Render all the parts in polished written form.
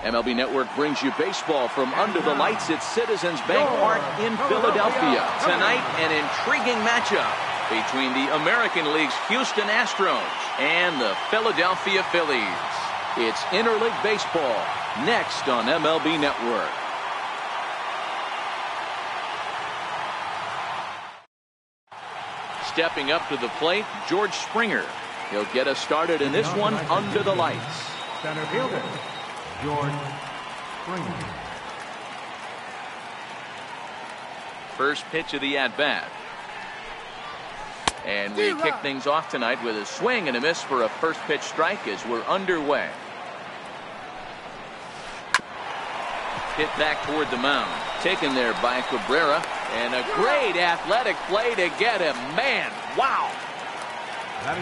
MLB Network brings you baseball from under the lights at Citizens Bank Park in Philadelphia. Tonight, an intriguing matchup between the American League's Houston Astros and the Philadelphia Phillies. It's interleague baseball next on MLB Network. Stepping up to the plate, George Springer. He'll get us started in this one under the lights. Center fielder, George Springer. First pitch of the at-bat. And we kick things off tonight with a swing and a miss for a first pitch strike as we're underway. Hit back toward the mound. Taken there by Cabrera. And a great athletic play to get him. Man, wow.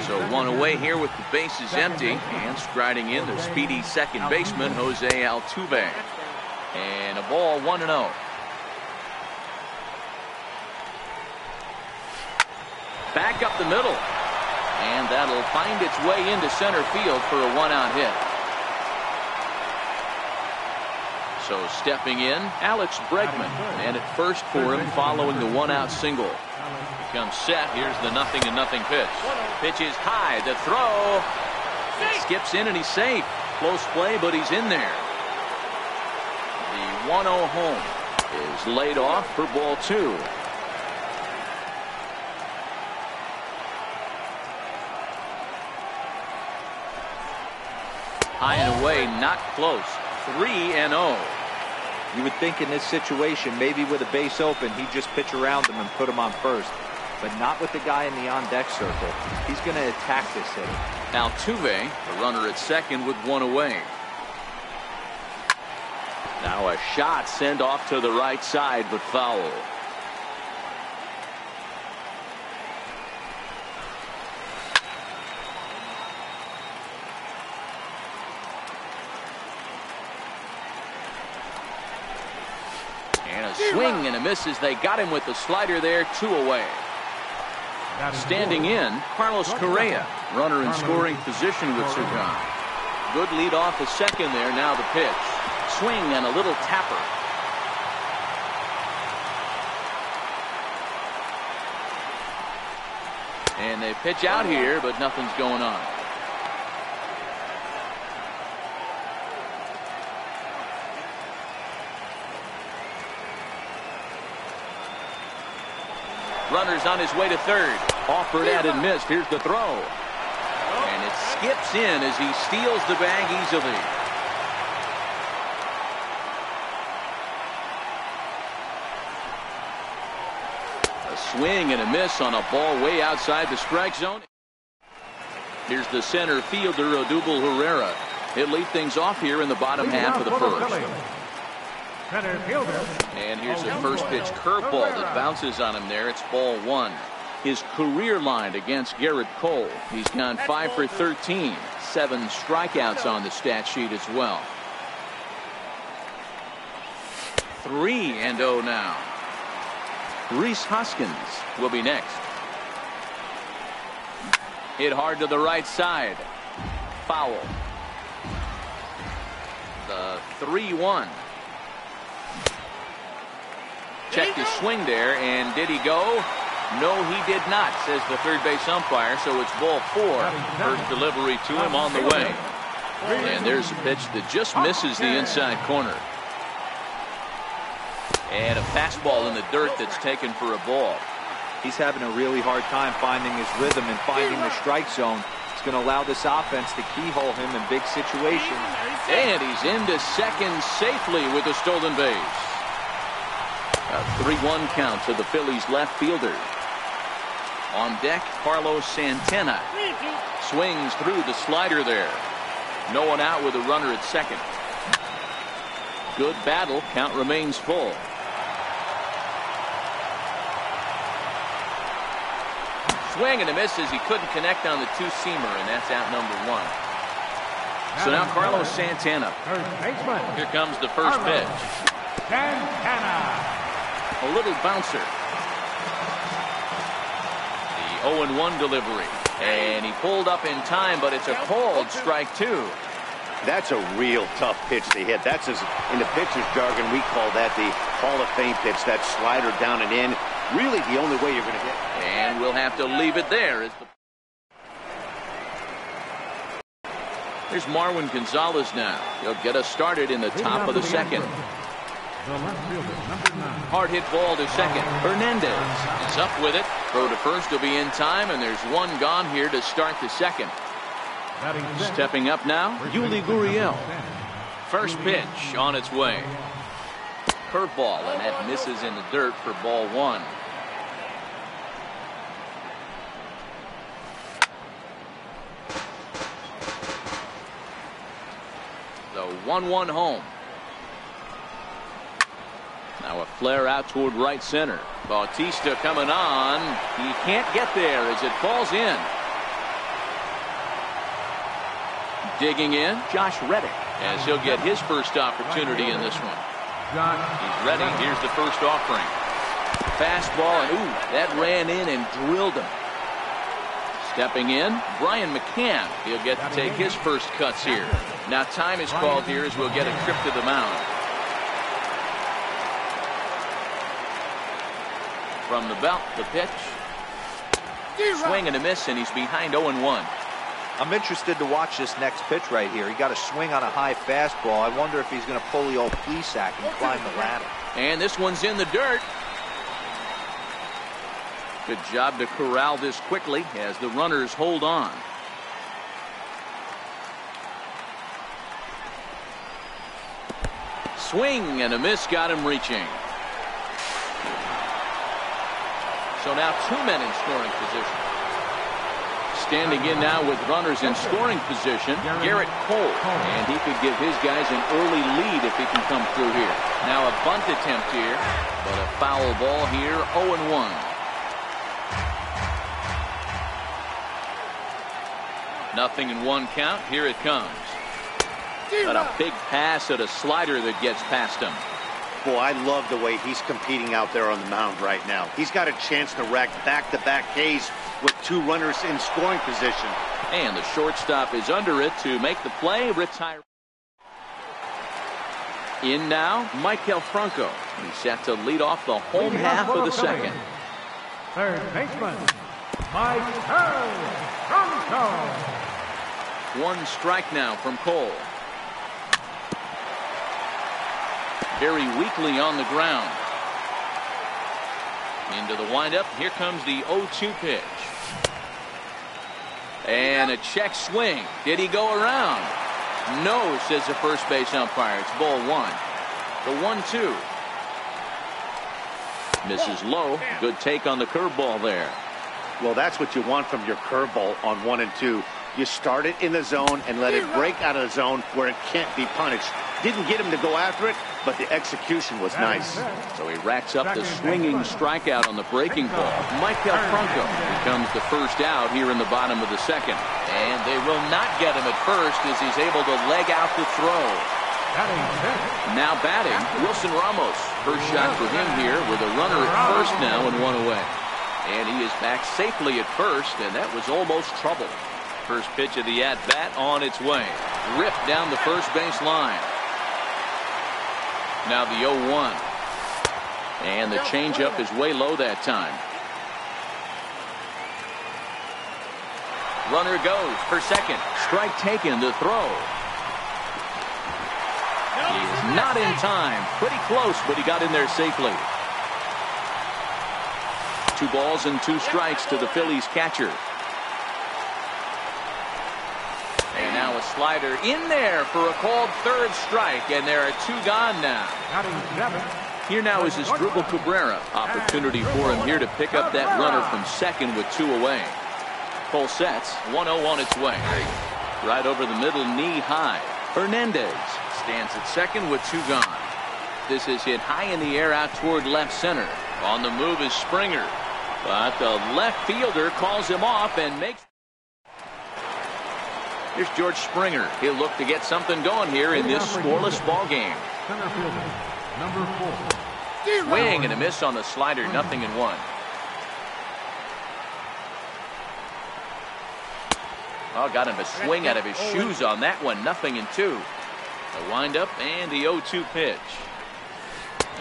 So one away here with the bases empty. And striding in the speedy second baseman, Jose Altuve. And a ball 1-0. Back up the middle. And that'll find its way into center field for a one-out hit. So stepping in, Alex Bregman. And at first for him following the one-out single. He comes set. Here's the 0-0 pitch. Pitch is high. The throw. It skips in and he's safe. Close play, but he's in there. The 1-0 home is laid off for ball 2. High and away, not close. 3-0. You would think in this situation, maybe with a base open, he'd just pitch around him and put him on first. But not with the guy in the on-deck circle. He's going to attack this hitter. Altuve, the runner at second with one away. Now a shot sent off to the right side, but foul. Swing and a miss as they got him with the slider there. 2 away. Standing in, Carlos Correa, runner in scoring position with Sergan. Good lead off at second there. Now the pitch. Swing and a little tapper. And they pitch out here, but nothing's going on. Runner's on his way to third. Offered at and missed. Here's the throw. And it skips in as he steals the bag easily. A swing and a miss on a ball way outside the strike zone. Here's the center fielder, Odubel Herrera. He'll lead things off here in the bottom half of the first. And here's a first pitch curveball that bounces on him there. It's ball 1. His career line against Garrett Cole. He's gone 5 for 13. 7 strikeouts on the stat sheet as well. 3-0 now. Rhys Hoskins will be next. Hit hard to the right side. Foul. The 3-1. Checked his swing there, and did he go? No, he did not, says the third base umpire. So it's ball 4. First delivery to him on the way. And there's a pitch that just misses the inside corner. And a fastball in the dirt that's taken for a ball. He's having a really hard time finding his rhythm and finding the strike zone. It's going to allow this offense to keyhole him in big situations. And he's into second safely with a stolen base. A 3-1 count to the Phillies left fielder. On deck, Carlos Santana. Swings through the slider there. No one out with a runner at second. Good battle. Count remains full. Swing and a miss as he couldn't connect on the two-seamer, and that's out number 1. So now Carlos Santana. Here comes the first pitch. Santana. A little bouncer. The 0-1 delivery. And he pulled up in time, but it's a called strike 2. That's a real tough pitch to hit. That's, in the pitcher's jargon, we call that the Hall of Fame pitch. That slider down and in. Really the only way you're going to hit. And we'll have to leave it there. Here's Marwin Gonzalez now. He'll get us started in the top of the second. Hard hit ball to second. Hernandez is up with it. Throw to first will be in time, and there's one gone here to start the second. Stepping up now, Yuli Gurriel. First pitch on its way. Curveball, and that misses in the dirt for ball one. The 1-1 home. Now a flare out toward right center. Bautista coming on. He can't get there as it falls in. Digging in, Josh Reddick, as he'll get his first opportunity in this one. He's ready. Here's the first offering. Fastball, and ooh, that ran in and drilled him. Stepping in, Brian McCann. He'll get to take his first cuts here. Now time is called here as we'll get a trip to the mound. From the belt, the pitch. Swing and a miss, and he's behind 0-1. I'm interested to watch this next pitch right here. He got a swing on a high fastball. I wonder if he's going to pull the old flea sack and climb the ladder. And this one's in the dirt. Good job to corral this quickly as the runners hold on. Swing and a miss, got him reaching. So now two men in scoring position. Standing in now with runners in scoring position, Garrett Cole. And he could give his guys an early lead if he can come through here. Now a bunt attempt here, but a foul ball here, 0-1. Nothing in one count. Here it comes. But a big pass at a slider that gets past him. Boy, I love the way he's competing out there on the mound right now. He's got a chance to rack back-to-back Ks with two runners in scoring position. And the shortstop is under it to make the play. Retire. In now, Michael Franco. He's set to lead off the home half of the second. Third baseman, Michael Franco. One strike now from Cole. Very weakly on the ground. Into the windup. Here comes the 0-2 pitch. And a check swing. Did he go around? No, says the first base umpire. It's ball one. The 1-2. Misses low. Good take on the curveball there. Well, that's what you want from your curveball on 1 and 2. You start it in the zone and let it break out of the zone where it can't be punished. Didn't get him to go after it, but the execution was nice. So he racks up the swinging strikeout on the breaking ball. Michael Franco becomes the first out here in the bottom of the second. And they will not get him at first as he's able to leg out the throw. Now batting, Wilson Ramos. First shot for him here with a runner at first now and one away. And he is back safely at first, and that was almost trouble. First pitch of the at-bat on its way. Ripped down the first base line. Now the 0-1. And the changeup is way low that time. Runner goes for second. Strike taken to throw. He is not in time. Pretty close, but he got in there safely. 2 balls and 2 strikes to the Phillies catcher. And now a slider in there for a called third strike, and there are 2 gone now. Here now is Asdrubal Cabrera. Opportunity for him here to pick up that runner from second with 2 away. Cole sets, 1-0 on its way. Right over the middle, knee high. Hernandez stands at second with 2 gone. This is hit high in the air out toward left center. On the move is Springer, but the left fielder calls him off and makes. Here's George Springer. He'll look to get something going here in this scoreless ball game. Center fielder, number 4. Swing and a miss on the slider, 0-1. Oh, got him to swing out of his shoes on that one. 0-2. The windup and the 0-2 pitch.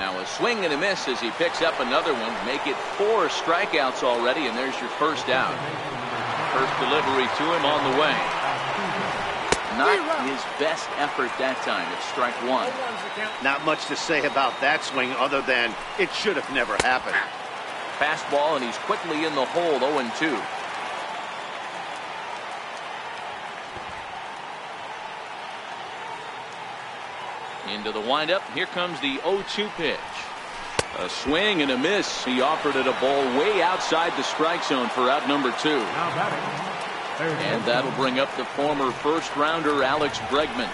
Now a swing and a miss as he picks up another one. Make it 4 strikeouts already, and there's your first out. First delivery to him on the way. Not his best effort that time. It's strike 1. Not much to say about that swing other than it should have never happened. Fastball, and he's quickly in the hole. 0-2. Into the windup. Here comes the 0-2 pitch. A swing and a miss. He offered it a ball way outside the strike zone for out number 2. And that'll bring up the former first-rounder Alex Bregman.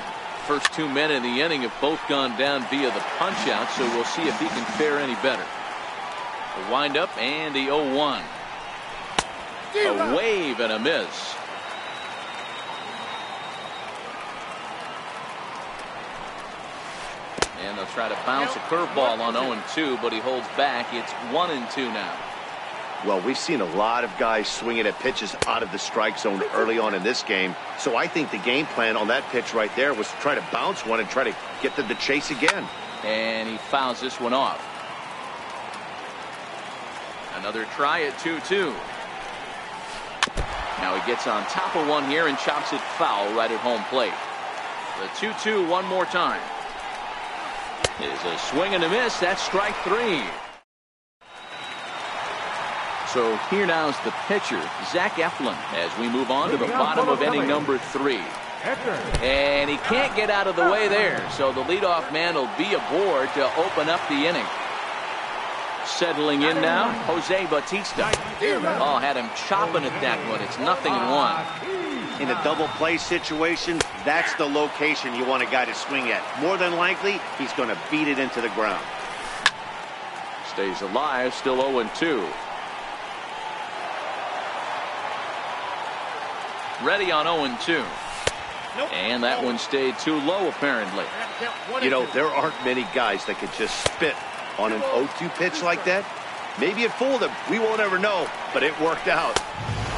First 2 men in the inning have both gone down via the punch-out, so we'll see if he can fare any better. The windup and the 0-1. A wave and a miss. And they'll try to bounce a curveball on 0-2, but he holds back. It's 1-2 now. Well, we've seen a lot of guys swinging at pitches out of the strike zone early on in this game. So I think the game plan on that pitch right there was to try to bounce one and try to get them to chase again. And he fouls this one off. Another try at 2-2. Now he gets on top of one here and chops it foul right at home plate. The 2-2 one more time. Is a swing and a miss. That's strike 3. So here now is the pitcher, Zach Eflin, as we move on to the bottom of inning number 3. And he can't get out of the way there, so the leadoff man will be aboard to open up the inning. Settling in now, Jose Bautista. Oh, had him chopping at that one. It's 0-1. In a double play situation, that's the location you want a guy to swing at. More than likely, he's going to beat it into the ground. Stays alive, still 0-2. Ready on 0-2. And that one stayed too low, apparently. You know, there aren't many guys that could just spit on an 0-2 pitch like that. Maybe it fooled him. We won't ever know, but it worked out.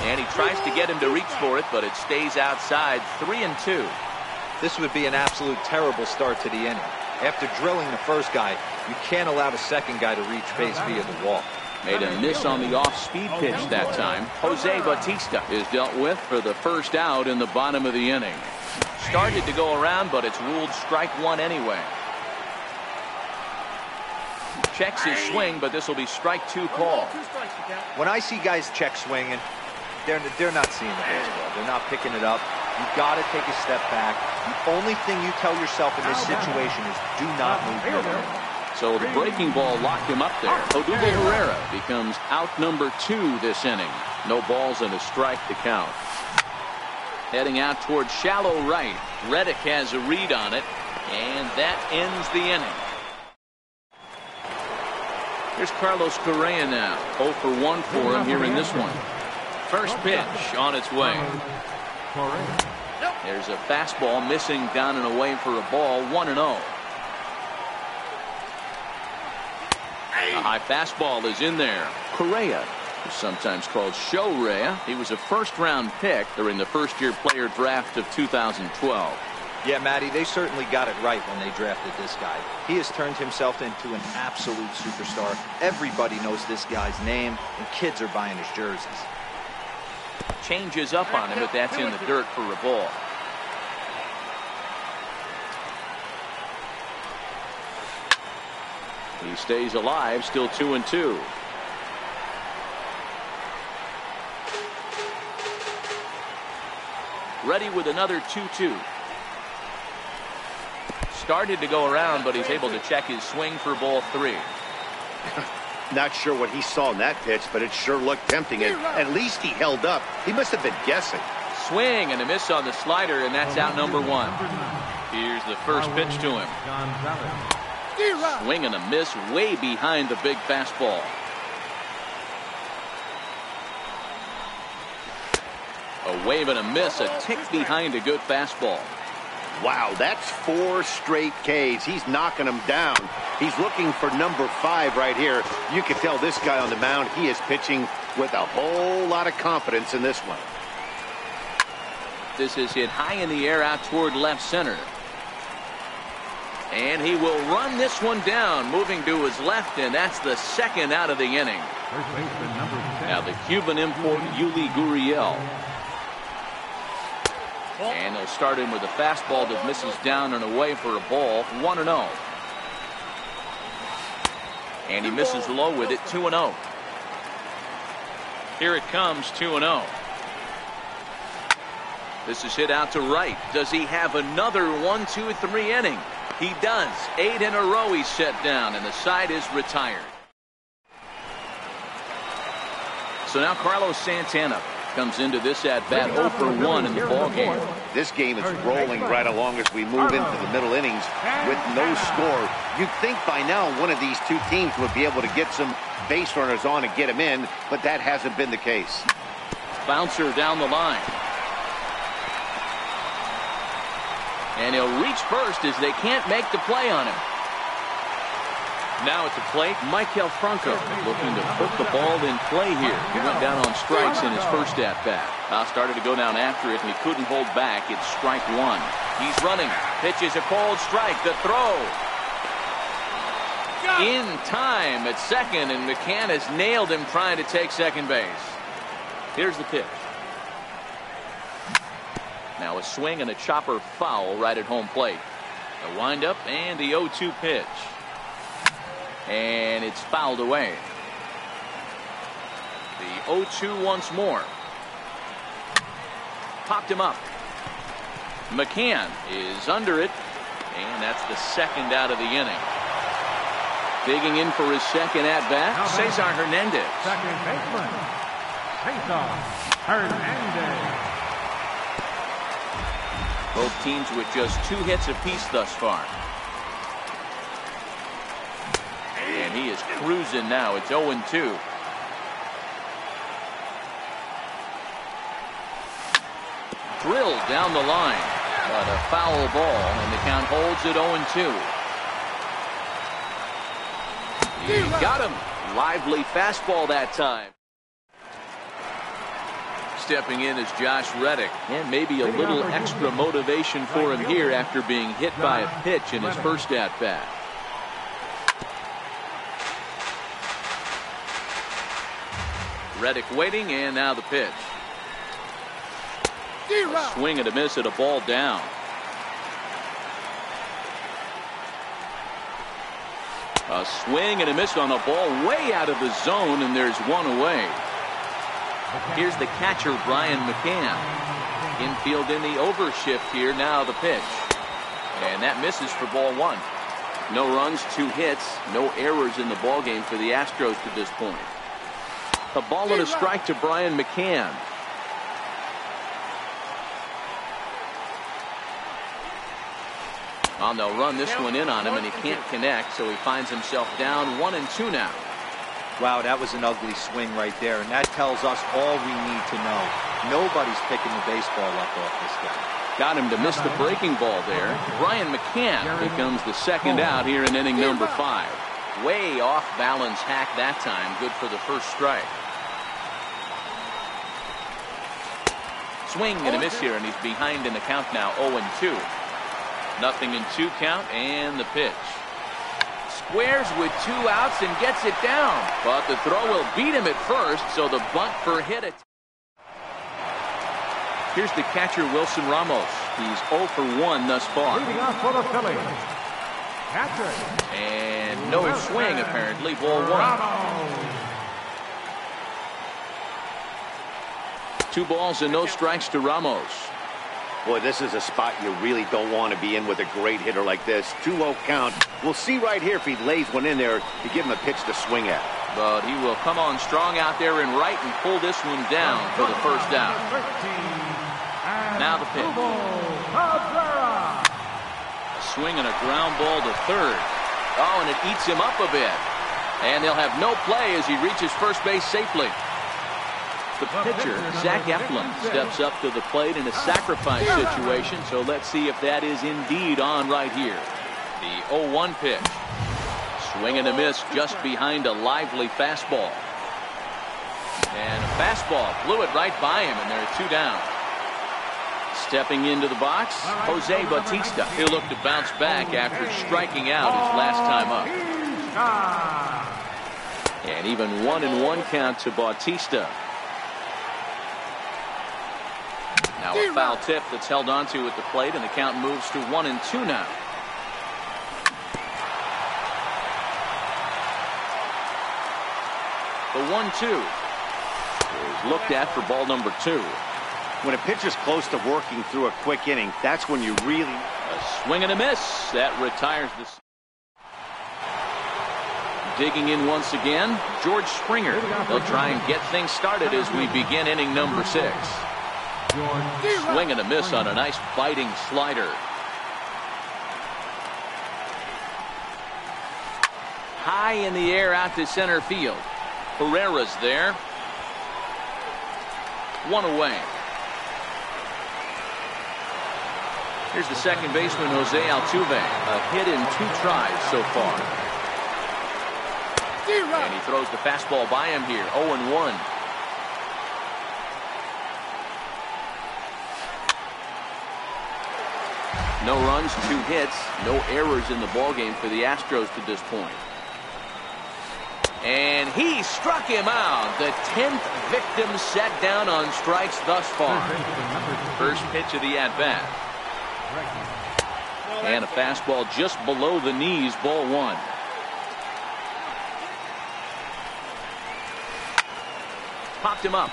And he tries to get him to reach for it, but it stays outside. 3-2. This would be an absolute terrible start to the inning. After drilling the first guy, you can't allow the second guy to reach base via the walk. Made a miss on the off-speed pitch that time. Jose Bautista is dealt with for the first out in the bottom of the inning. Started to go around, but it's ruled strike 1 anyway. Checks his swing, but this will be strike 2 call. When I see guys check swinging, they're not seeing the baseball. They're not picking it up. You've got to take a step back. The only thing you tell yourself in this situation is do not move your arm. So the breaking ball locked him up there. Odubel Herrera becomes out number 2 this inning. No balls and a strike to count. Heading out towards shallow right. Reddick has a read on it, and that ends the inning. Here's Carlos Correa now. 0 for 1 for him here in this one. First pitch on its way. There's a fastball missing down and away for a ball. 1-0. A high fastball is in there. Correa, who's sometimes called Show-Rea. He was a first-round pick during the first-year player draft of 2012. Yeah, Matty, they certainly got it right when they drafted this guy. He has turned himself into an absolute superstar. Everybody knows this guy's name, and kids are buying his jerseys. Changes up on him, but that's in the dirt for a ball. He stays alive, still 2-2. Ready with another 2-2. Started to go around, but he's able to check his swing for ball 3. Not sure what he saw in that pitch, but it sure looked tempting. And at least he held up. He must have been guessing. Swing and a miss on the slider, and that's out number 1. Here's the first pitch to him. Swing and a miss way behind the big fastball. A wave and a miss, a tick behind a good fastball. Wow, that's 4 straight Ks. He's knocking them down. He's looking for number 5 right here. You can tell this guy on the mound, he is pitching with a whole lot of confidence in this one. This is hit high in the air out toward left center. And he will run this one down, moving to his left, and that's the second out of the inning. First baseman, number 10. Now the Cuban import, Yuli Gurriel. And they'll start him with a fastball that misses down and away for a ball, 1-0. And he misses low with it, 2-0. Here it comes, 2-0. This is hit out to right. Does he have another 1, 2, 3 inning? He does. 8 in a row he's set down, and the side is retired. So now Carlos Santana comes into this at-bat 0 for 1 in the ballgame. This game is rolling right along as we move into the middle innings with no score. You'd think by now one of these two teams would be able to get some base runners on and get them in, but that hasn't been the case. Bouncer down the line. And he'll reach first as they can't make the play on him. Now at the plate, Michael Franco looking to put the ball in play here. He went down on strikes in his first at-bat. Started to go down after it, and he couldn't hold back. It's strike one. He's running. Pitches a cold strike. The throw. In time at second, and McCann has nailed him trying to take second base. Here's the pitch. Now a swing and a chopper foul right at home plate. The windup and the 0-2 pitch. And it's fouled away. The 0-2 once more. Popped him up. McCann is under it. And that's the second out of the inning. Digging in for his second at-bat, Cesar Hernandez. Second baseman, Cesar Hernandez. Both teams with just 2 hits apiece thus far. And he is cruising now. It's 0-2. Drilled down the line, but a foul ball, and the count holds at 0-2. He got him. Lively fastball that time. Stepping in is Josh Reddick, and maybe a little extra motivation for him here after being hit by a pitch in his first at-bat. Reddick waiting, and now the pitch. A swing and a miss at a ball down. A swing and a miss on a ball way out of the zone, and there's one away. Here's the catcher, Brian McCann. Infield in the overshift here. Now the pitch. And that misses for ball one. No runs, 2 hits, no errors in the ballgame for the Astros to this point. A ball and a strike to Brian McCann. Well, they'll run this one in on him, and he can't connect, so he finds himself down 1-2 now. Wow, that was an ugly swing right there, and that tells us all we need to know. Nobody's picking the baseball up off this guy. Got him to miss the breaking ball there. Brian McCann becomes the second out here in inning number 5. Way off balance hack that time. Good for the first strike. Swing and a miss here, and he's behind in the count now, 0-2. 0-2 count, and the pitch. Squares with 2 outs and gets it down, but the throw will beat him at first, so the bunt for hit it. Here's the catcher, Wilson Ramos. He's 0 for 1 thus far. Leading off for the Phillies, catcher. And no swing apparently. Ball 1. 2 balls and no strikes to Ramos. Boy, this is a spot you really don't want to be in with a great hitter like this. 2-0 count. We'll see right here if he lays one in there to give him a pitch to swing at. But he will come on strong out there in right and pull this one down for the first down. Now the pitch. A swing and a ground ball to third. Oh, and it eats him up a bit. And they'll have no play as he reaches first base safely. The pitcher, Zach Eflin, steps up to the plate in a sacrifice situation, so let's see if that is indeed on right here. The 0-1 pitch. Swing and a miss just behind a lively fastball. And a fastball flew it right by him, and there are 2 down. Stepping into the box, Jose Bautista. He'll look to bounce back after striking out his last time up. And even 1-1 count to Bautista. Now a foul tip that's held onto at the plate, and the count moves to 1-2 now. The 1-2 is looked at for ball number 2. When a pitcher's close to working through a quick inning, that's when you really... A swing and a miss. That retires this. Digging in once again, George Springer. They'll try and get things started as we begin inning number 6. Swing and a miss on a nice biting slider. High in the air out to center field. Herrera's there. 1 away. Here's the second baseman, Jose Altuve. A hit in 2 tries so far. And he throws the fastball by him here. 0-1. No runs, 2 hits, no errors in the ballgame for the Astros to this point. And he struck him out. The 10th victim set down on strikes thus far. First pitch of the at-bat. And a fastball just below the knees, ball 1. Popped him up.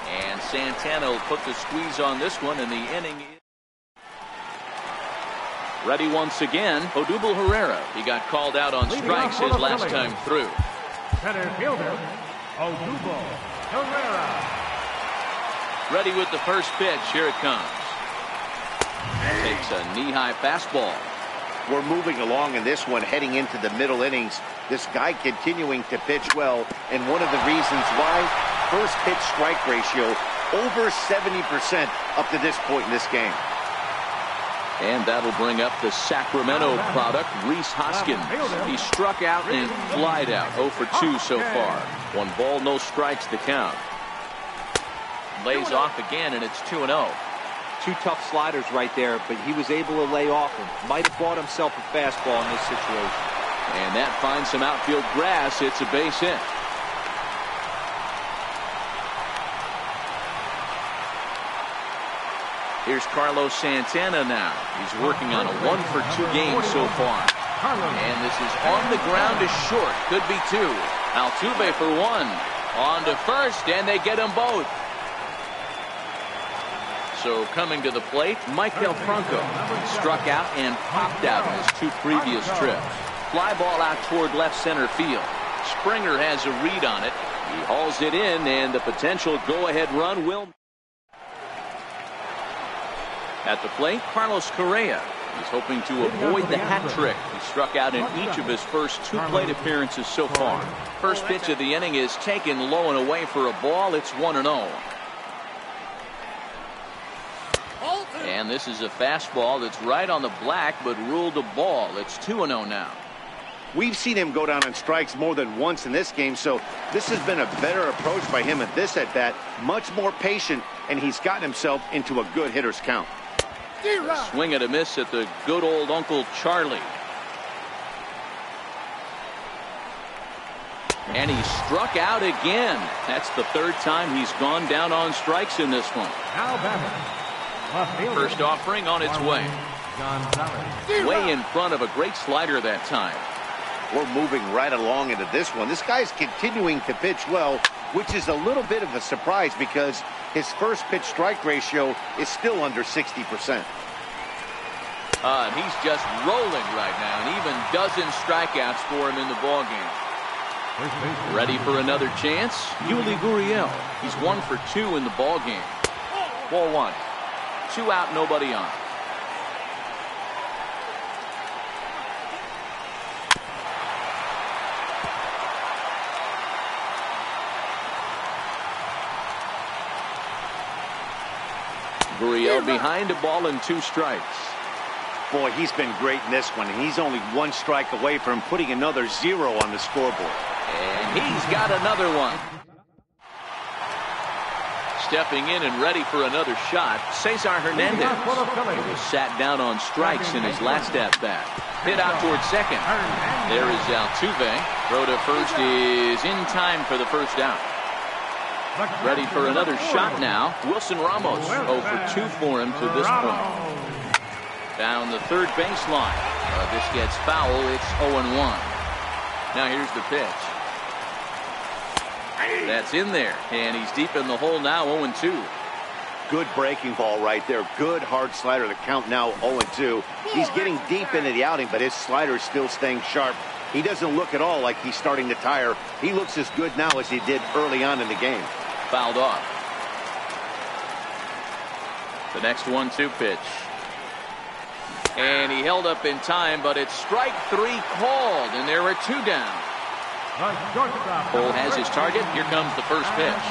And Santana will put the squeeze on this one, and the inning is ready once again. Odubel Herrera. He got called out on strikes his last time through. Center fielder, Odubel Herrera. Ready with the first pitch. Here it comes. Takes a knee-high fastball. We're moving along in this one, heading into the middle innings. This guy continuing to pitch well, and one of the reasons why, first pitch strike ratio over 70% up to this point in this game. And that'll bring up the Sacramento product, Rhys Hoskins. He struck out and flied out. 0 for 2 so far. 1 ball, no strikes to count. Lays off again, and it's 2-0. 2 tough sliders right there, but he was able to lay off him. Might have bought himself a fastball in this situation. And that finds some outfield grass. It's a base hit. Here's Carlos Santana now. He's working on a 1 for 2 game so far. And this is on the ground is short. Could be 2. Altuve for 1. On to first, and they get them both. So coming to the plate, Maikel Franco struck out and popped out in his 2 previous trips. Fly ball out toward left center field. Springer has a read on it. He hauls it in, and the potential go-ahead run will. At the plate, Carlos Correa. He's hoping to avoid the hat trick. He struck out in each of his first 2 plate appearances so far. First pitch of the inning is taken low and away for a ball. It's 1-0. And this is a fastball that's right on the black, but ruled a ball. It's 2-0 now. We've seen him go down on strikes more than once in this game, so this has been a better approach by him at this at-bat. Much more patient, and he's gotten himself into a good hitter's count. A swing and a miss at the good old Uncle Charlie. And he struck out again. That's the 3rd time he's gone down on strikes in this one. First offering on its way. Way in front of a great slider that time. We're moving right along into this one. This guy's continuing to pitch well, which is a little bit of a surprise because his first pitch strike ratio is still under 60%. And he's just rolling right now, and even dozen strikeouts for him in the ballgame. Ready for another chance? Yuli Gurriel. He's 1 for 2 in the ballgame. Ball 1. 2 out, nobody on. Gurriel behind a ball and 2 strikes. Boy, he's been great in this one, and he's only 1 strike away from putting another 0 on the scoreboard. And he's got another one. stepping in and ready for another shot, Cesar Hernandez. He was sat down on strikes in his last at-bat. Hit out towards second. There is Altuve. Throw to first is in time for the first out. Ready for another shot now. Wilson Ramos 0 for 2 for him to this point. Down the third baseline. This gets foul. It's 0-1. Now here's the pitch. That's in there, and he's deep in the hole now. 0-2. Good breaking ball right there. Good hard slider. The count now 0-2. He's getting deep into the outing, but his slider is still staying sharp. He doesn't look at all like he's starting to tire. He looks as good now as he did early on in the game. Fouled off. The next 1-2 pitch. And he held up in time, but it's strike 3 called, and there are 2 down. Cole has his target. Here comes the first pitch.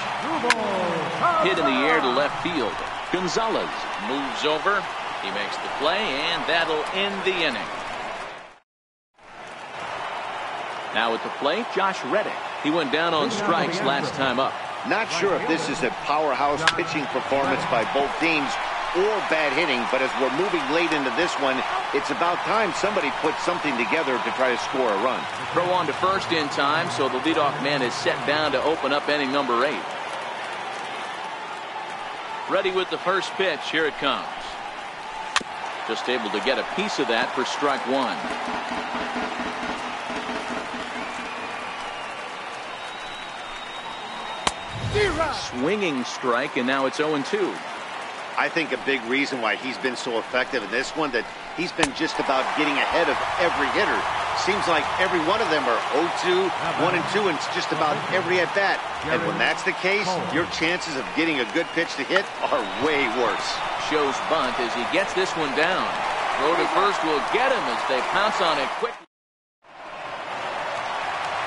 Hit in the air to left field. Gonzalez moves over. He makes the play, and that'll end the inning. Now at the plate, Josh Reddick. He went down on strikes last time up. Not sure if this is a powerhouse pitching performance by both teams or bad hitting, but as we're moving late into this one, it's about time somebody put something together to try to score a run. Throw on to first in time, so the leadoff man is set down to open up inning number 8. Ready with the first pitch. Here it comes. Just able to get a piece of that for strike 1. Swinging strike, and now it's 0-2. I think a big reason why he's been so effective in this one, that he's been just about getting ahead of every hitter. Seems like every one of them are 0-2, 1-2, and it's just about every at-bat. And when that's the case, your chances of getting a good pitch to hit are way worse. Shows bunt as he gets this one down. Throw to first will get him as they pounce on it quickly.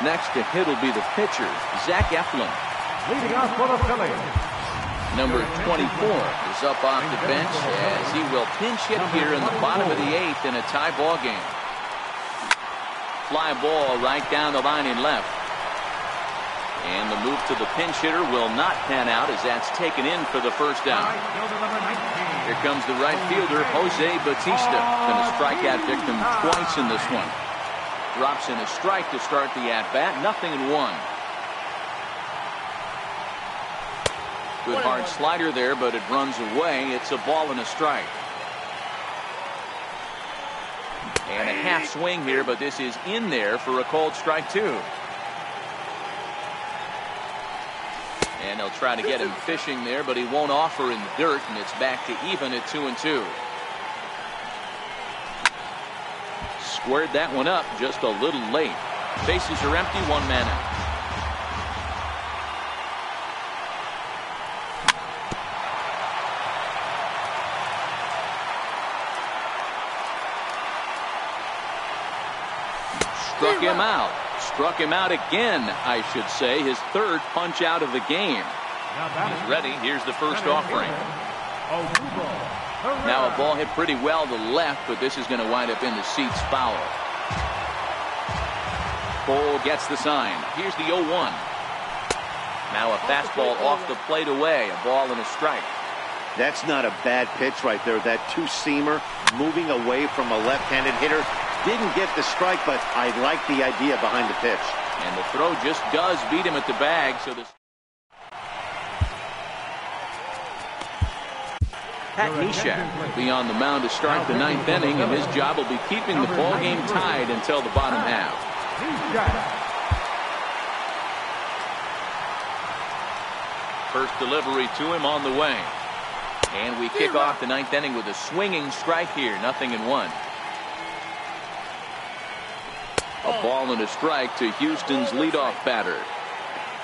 Next to hit will be the pitcher, Zach Eflin. Leading off for the Phillies. Number 24 is up off the bench as he will pinch hit here in the bottom of the 8th in a tie ball game. Fly ball right down the line in left. And the move to the pinch hitter will not pan out as that's taken in for the first out. Here comes the right fielder, Jose Bautista. Going to strike that victim twice in this one. Drops in a strike to start the at-bat. 0-1. Good hard slider there, but it runs away. It's a ball and a strike. And a half swing here, but this is in there for a called strike 2. And they'll try to get him fishing there, but he won't offer in the dirt, and it's back to even at 2-2. Squared that one up just a little late. Bases are empty, 1 man out. Struck him out again, I should say. His 3rd punch out of the game. He's ready. Here's the first offering. Now a ball hit pretty well to left, but this is going to wind up in the seats foul. Cole gets the sign. Here's the 0-1. Now a fastball off the plate away. A ball and a strike. That's not a bad pitch right there. That 2-seamer moving away from a left-handed hitter. Didn't get the strike, but I like the idea behind the pitch. And the throw just does beat him at the bag. So this Pat Neshek will be on the mound to start the 9th inning, and his job will be keeping the ball game tied until the bottom half. First delivery to him on the way. And we kick off the 9th inning with a swinging strike here. 0-1. A ball and a strike to Houston's leadoff batter.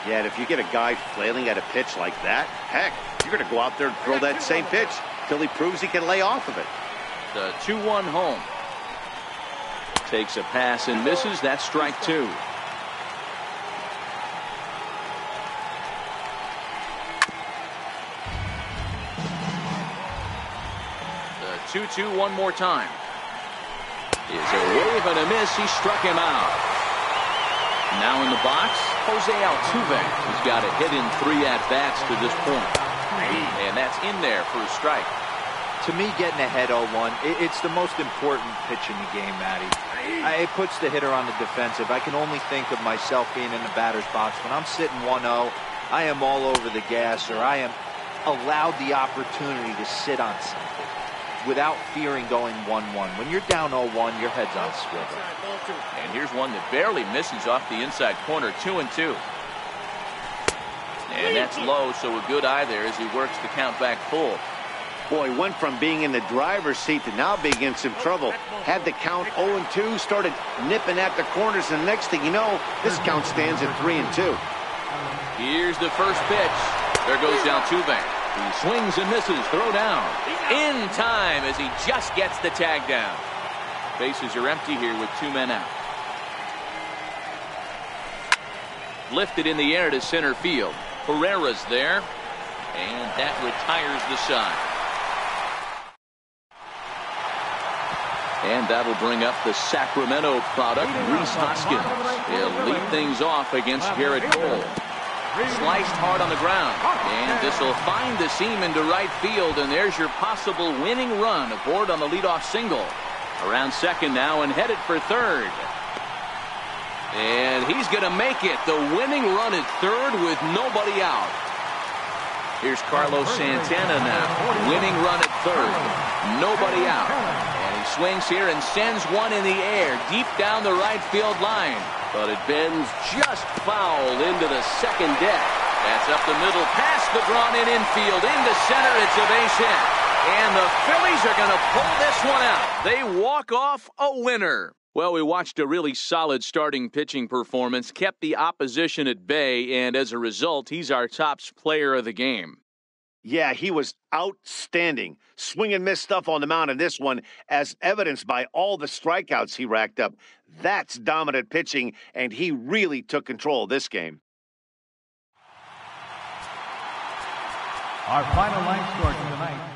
Yeah, and if you get a guy flailing at a pitch like that, heck, you're going to go out there and throw that same pitch till he proves he can lay off of it. The 2-1 home. Takes a pass and misses. That's strike 2. The 2-2 one more time. Is a wave and a miss. He struck him out. Now in the box, Jose Altuve. He's got a hit in 3 at-bats to this point. And that's in there for a strike. To me, getting ahead 0-1, it's the most important pitch in the game, Matty. It puts the hitter on the defensive. I can only think of myself being in the batter's box. When I'm sitting 1-0, I am all over the gas, or I am allowed the opportunity to sit on something without fearing going 1-1. When you're down 0-1, your head's on swivel. And here's one that barely misses off the inside corner, 2-2. And that's low, so a good eye there as he works the count back full. Boy, went from being in the driver's seat to now being in some trouble. Had the count 0-2, started nipping at the corners, and the next thing you know, this count stands at 3-2. Here's the first pitch. There goes Altuve. He swings and misses. Throw down. In time as he just gets the tag down. Bases are empty here with 2 men out. Lifted in the air to center field. Herrera's there. And that retires the side. And that'll bring up the Sacramento product, Rhys Hoskins. He'll lead things off against Garrett Cole. Sliced hard on the ground. And this will find the seam into right field. And there's your possible winning run aboard on the leadoff single. Around second now and headed for third. And he's going to make it. The winning run at third with nobody out. Here's Carlos Santana now. Winning run at third. Nobody out. And he swings here and sends one in the air deep down the right field line. But it bends just foul into the second deck. That's up the middle, past the drawn-in infield, into center. It's a base hit. And the Phillies are going to pull this one out. They walk off a winner. Well, we watched a really solid starting pitching performance, kept the opposition at bay, and as a result, he's our top player of the game. Yeah, he was outstanding. Swing and miss stuff on the mound in this one, as evidenced by all the strikeouts he racked up. That's dominant pitching, and he really took control of this game. Our final line score tonight.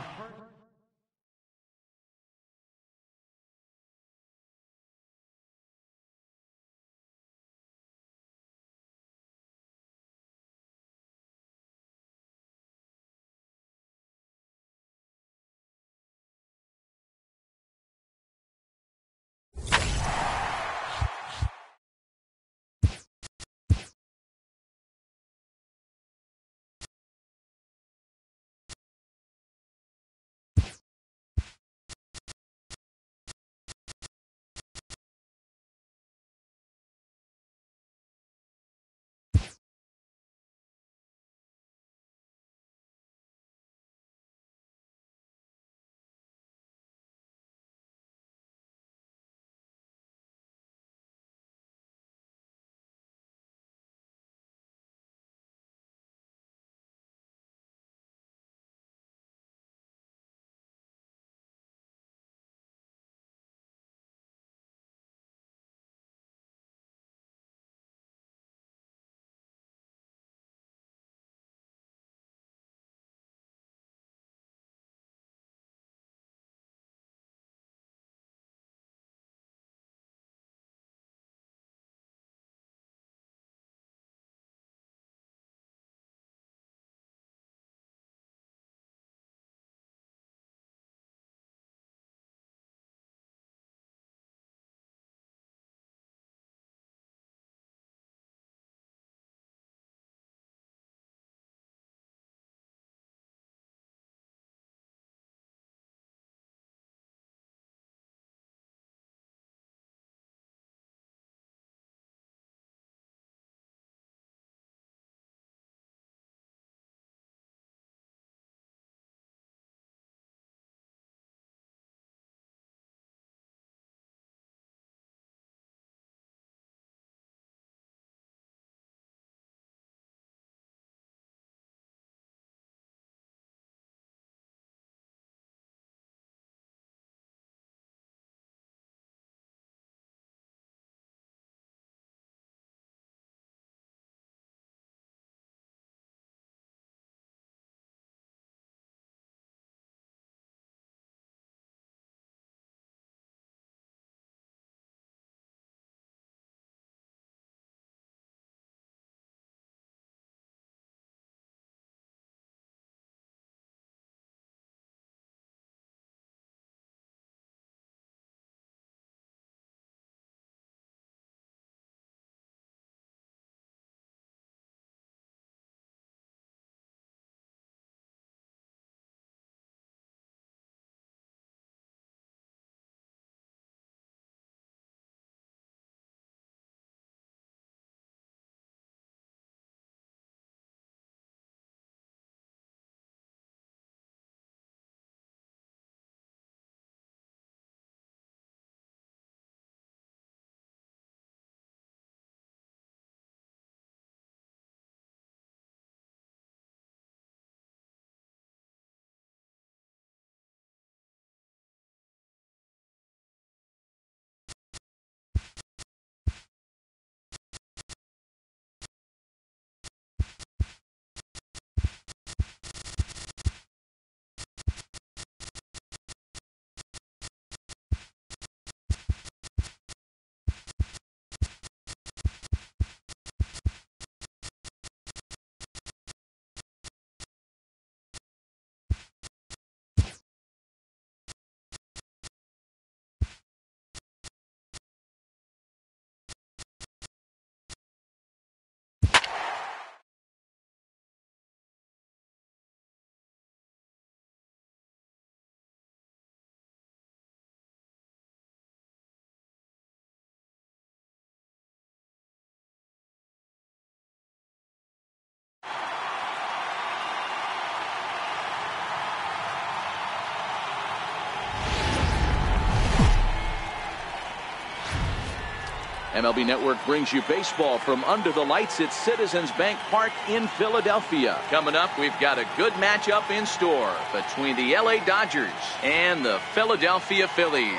MLB Network brings you baseball from under the lights at Citizens Bank Park in Philadelphia. Coming up, we've got a good matchup in store between the LA Dodgers and the Philadelphia Phillies.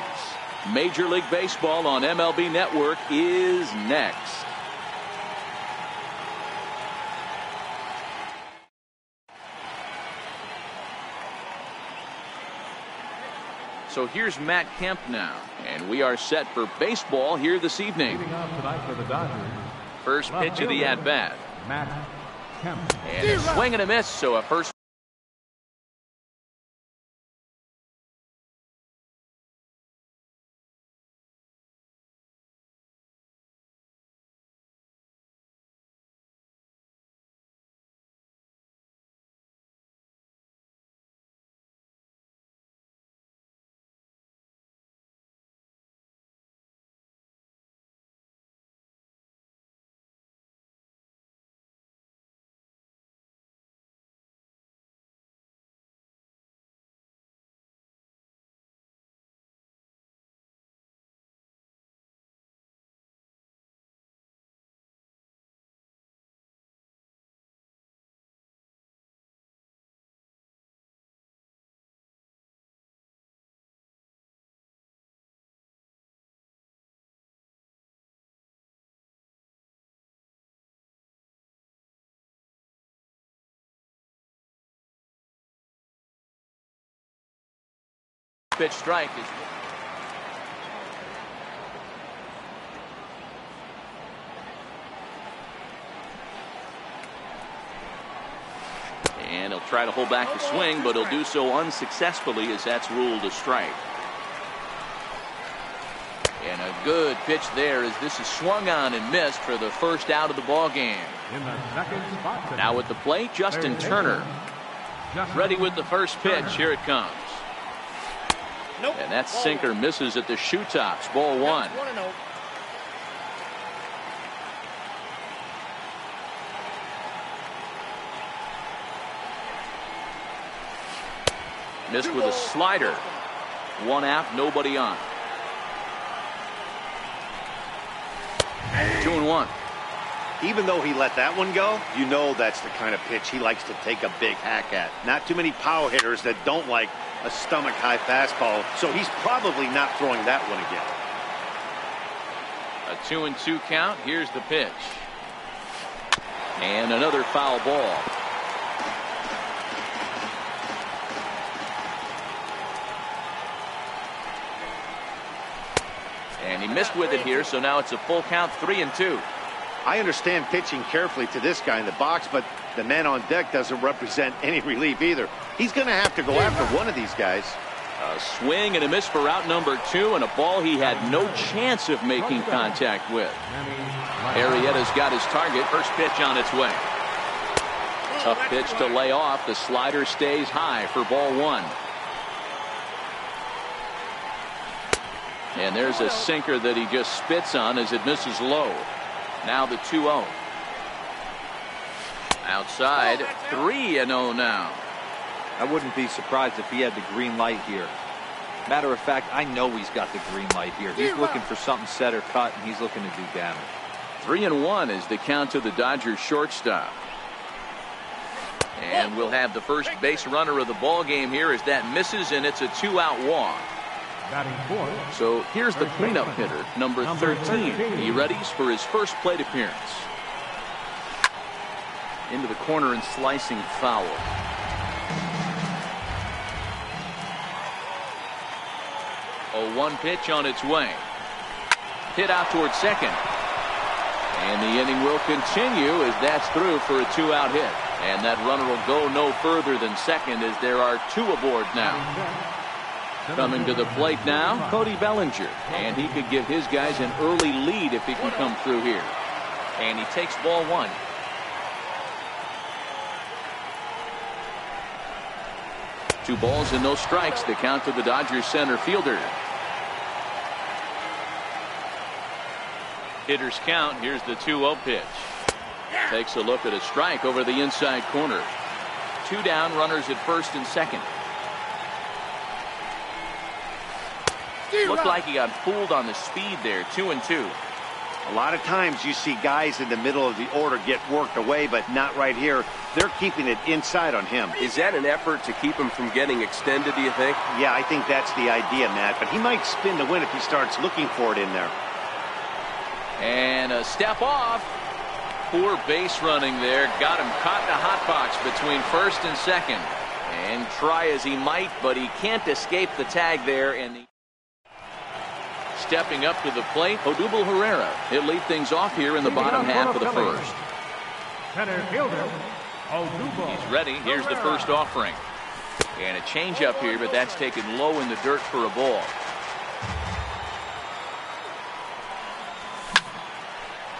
Major League Baseball on MLB Network is next. So here's Matt Kemp now, and we are set for baseball here this evening. For the Dodgers, first pitch of the at-bat. Matt Kemp. And a swing and a miss, so a first. Pitch strike is. And he'll try to hold back the swing, but he'll do so unsuccessfully as that's ruled a strike. And a good pitch there as this is swung on and missed for the first out of the ball game. In the second spot. Now at the plate, Justin Turner. Ready with the first pitch. Here it comes. Nope. And that sinker misses at the shoe tops. Ball one. Missed with a slider. One out, nobody on. 2-1. Even though he let that one go, you know that's the kind of pitch he likes to take a big hack at. Not too many power hitters that don't like a stomach-high fastball, so he's probably not throwing that one again. A 2-2 count. Here's the pitch. And another foul ball. And he missed with it here, so now it's a full count, 3-2. I understand pitching carefully to this guy in the box, but the man on deck doesn't represent any relief either. He's going to have to go after one of these guys. A swing and a miss for out number 2, and a ball he had no chance of making contact with. Arrieta's got his target. First pitch on its way. Tough pitch to lay off. The slider stays high for ball one. And there's a sinker that he just spits on as it misses low. Now the 2-0. Outside, 3-0 now. I wouldn't be surprised if he had the green light here. Matter of fact, I know he's got the green light here. He's looking for something set or cut, and he's looking to do damage. 3-1 is the count to the Dodgers shortstop. And we'll have the first base runner of the ball game here as that misses, and it's a 2-out walk. So here's the cleanup hitter, number 13. He readies for his first plate appearance. Into the corner and slicing foul. A 1 pitch on its way. Hit out towards second. And the inning will continue as that's through for a 2-out hit. And that runner will go no further than second as there are 2 aboard now. Coming to the plate now, Cody Bellinger. And he could give his guys an early lead if he can come through here. And he takes ball one. Two balls and no strikes. The count to the Dodgers center fielder. Hitters count. Here's the 2-0 pitch. Takes a look at a strike over the inside corner. 2 down, runners at first and second. Looked like he got fooled on the speed there. 2-2. A lot of times you see guys in the middle of the order get worked away, but not right here. They're keeping it inside on him. Is that an effort to keep him from getting extended, do you think? Yeah, I think that's the idea, Matt. But he might spin to win if he starts looking for it in there. And a step off. Poor base running there. Got him caught in a hot box between first and second. And try as he might, but he can't escape the tag there. And stepping up to the plate, Odubel Herrera. He'll lead things off here in the bottom half of the first. Center fielder, Odubel. He's ready. Here's the first offering. And a changeup here, but that's taken low in the dirt for a ball.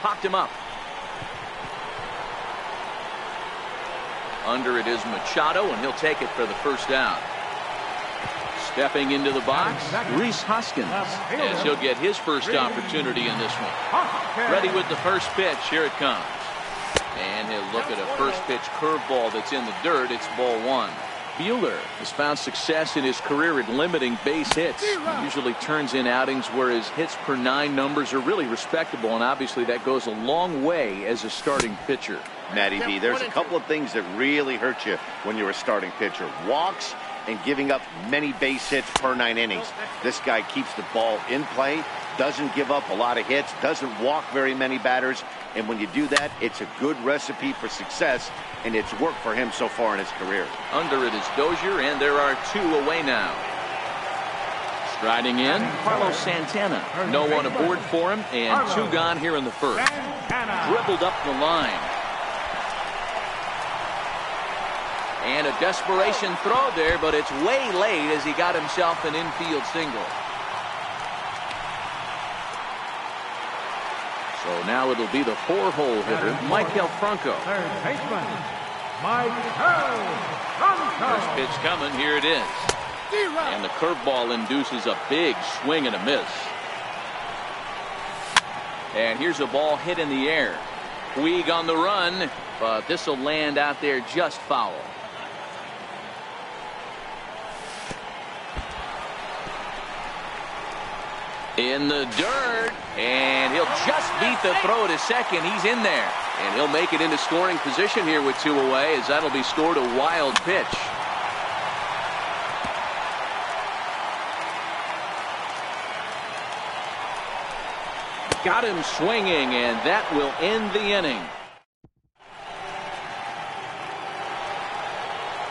Popped him up. Under it is Machado, and he'll take it for the first down. Stepping into the box, Rhys Hoskins, as he'll get his first opportunity in this one. Ready with the first pitch. Here it comes. And he'll look at a first pitch curveball that's in the dirt. It's ball one. Buehler has found success in his career at limiting base hits. He usually turns in outings where his hits per 9 numbers are really respectable, and obviously that goes a long way as a starting pitcher. Matty V, there's a couple of things that really hurt you when you're a starting pitcher. Walks and giving up many base hits per 9 innings. This guy keeps the ball in play, doesn't give up a lot of hits, doesn't walk very many batters, and when you do that, it's a good recipe for success, and it's worked for him so far in his career. Under it is Dozier, and there are 2 away now. Striding in, Carlos Santana. No one aboard for him, and 2 gone here in the first. Dribbled up the line. And a desperation throw there, but it's way late as he got himself an infield single. So now it'll be the 4-hole hitter, Maikel Franco. Third baseman, Maikel Franco. First pitch coming, here it is. And the curveball induces a big swing and a miss. And here's a ball hit in the air. Puig on the run, but this will land out there just foul. In the dirt, and he'll just beat the throw to second. He's in there, and he'll make it into scoring position here with 2 away, as that'll be scored a wild pitch. Got him swinging, and that will end the inning.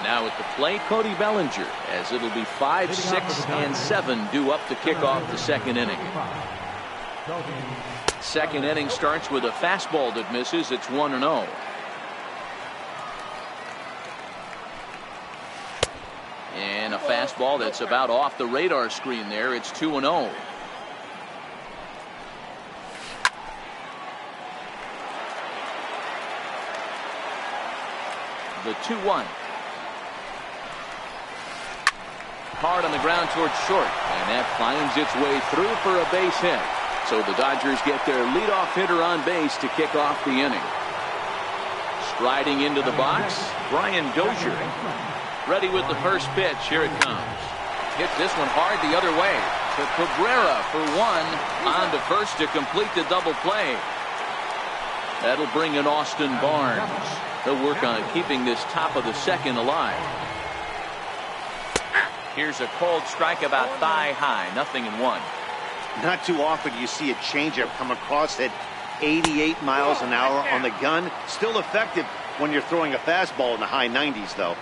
Now at the plate, Cody Bellinger, as it'll be 5, 6, and 7 due up to kick off the second inning. Second inning starts with a fastball that misses. It's 1-0. And a fastball that's about off the radar screen there. It's 2-0. The 2-1. Hard on the ground towards short, and that finds its way through for a base hit. So the Dodgers get their leadoff hitter on base to kick off the inning. Striding into the box, Brian Dozier. Ready with the first pitch. Here it comes. Hits this one hard the other way to Cabrera for 1, on to first to complete the double play. That'll bring in Austin Barnes. He'll work on keeping this top of the second alive. Here's a cold strike about thigh high. 0-1. Not too often you see a changeup come across at 88 miles an hour on the gun. Still effective when you're throwing a fastball in the high 90s, though.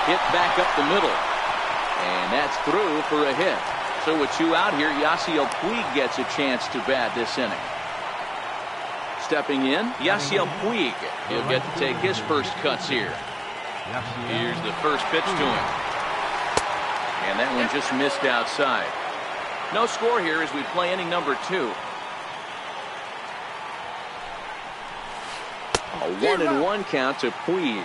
Hit back up the middle. And that's through for a hit. So with 2 out here, Yasiel Puig gets a chance to bat this inning. Stepping in, Yasiel Puig. He'll get to take his first cuts here. Here's the first pitch to him. And that one just missed outside. No score here as we play inning number 2. A 1-1 count to Puig.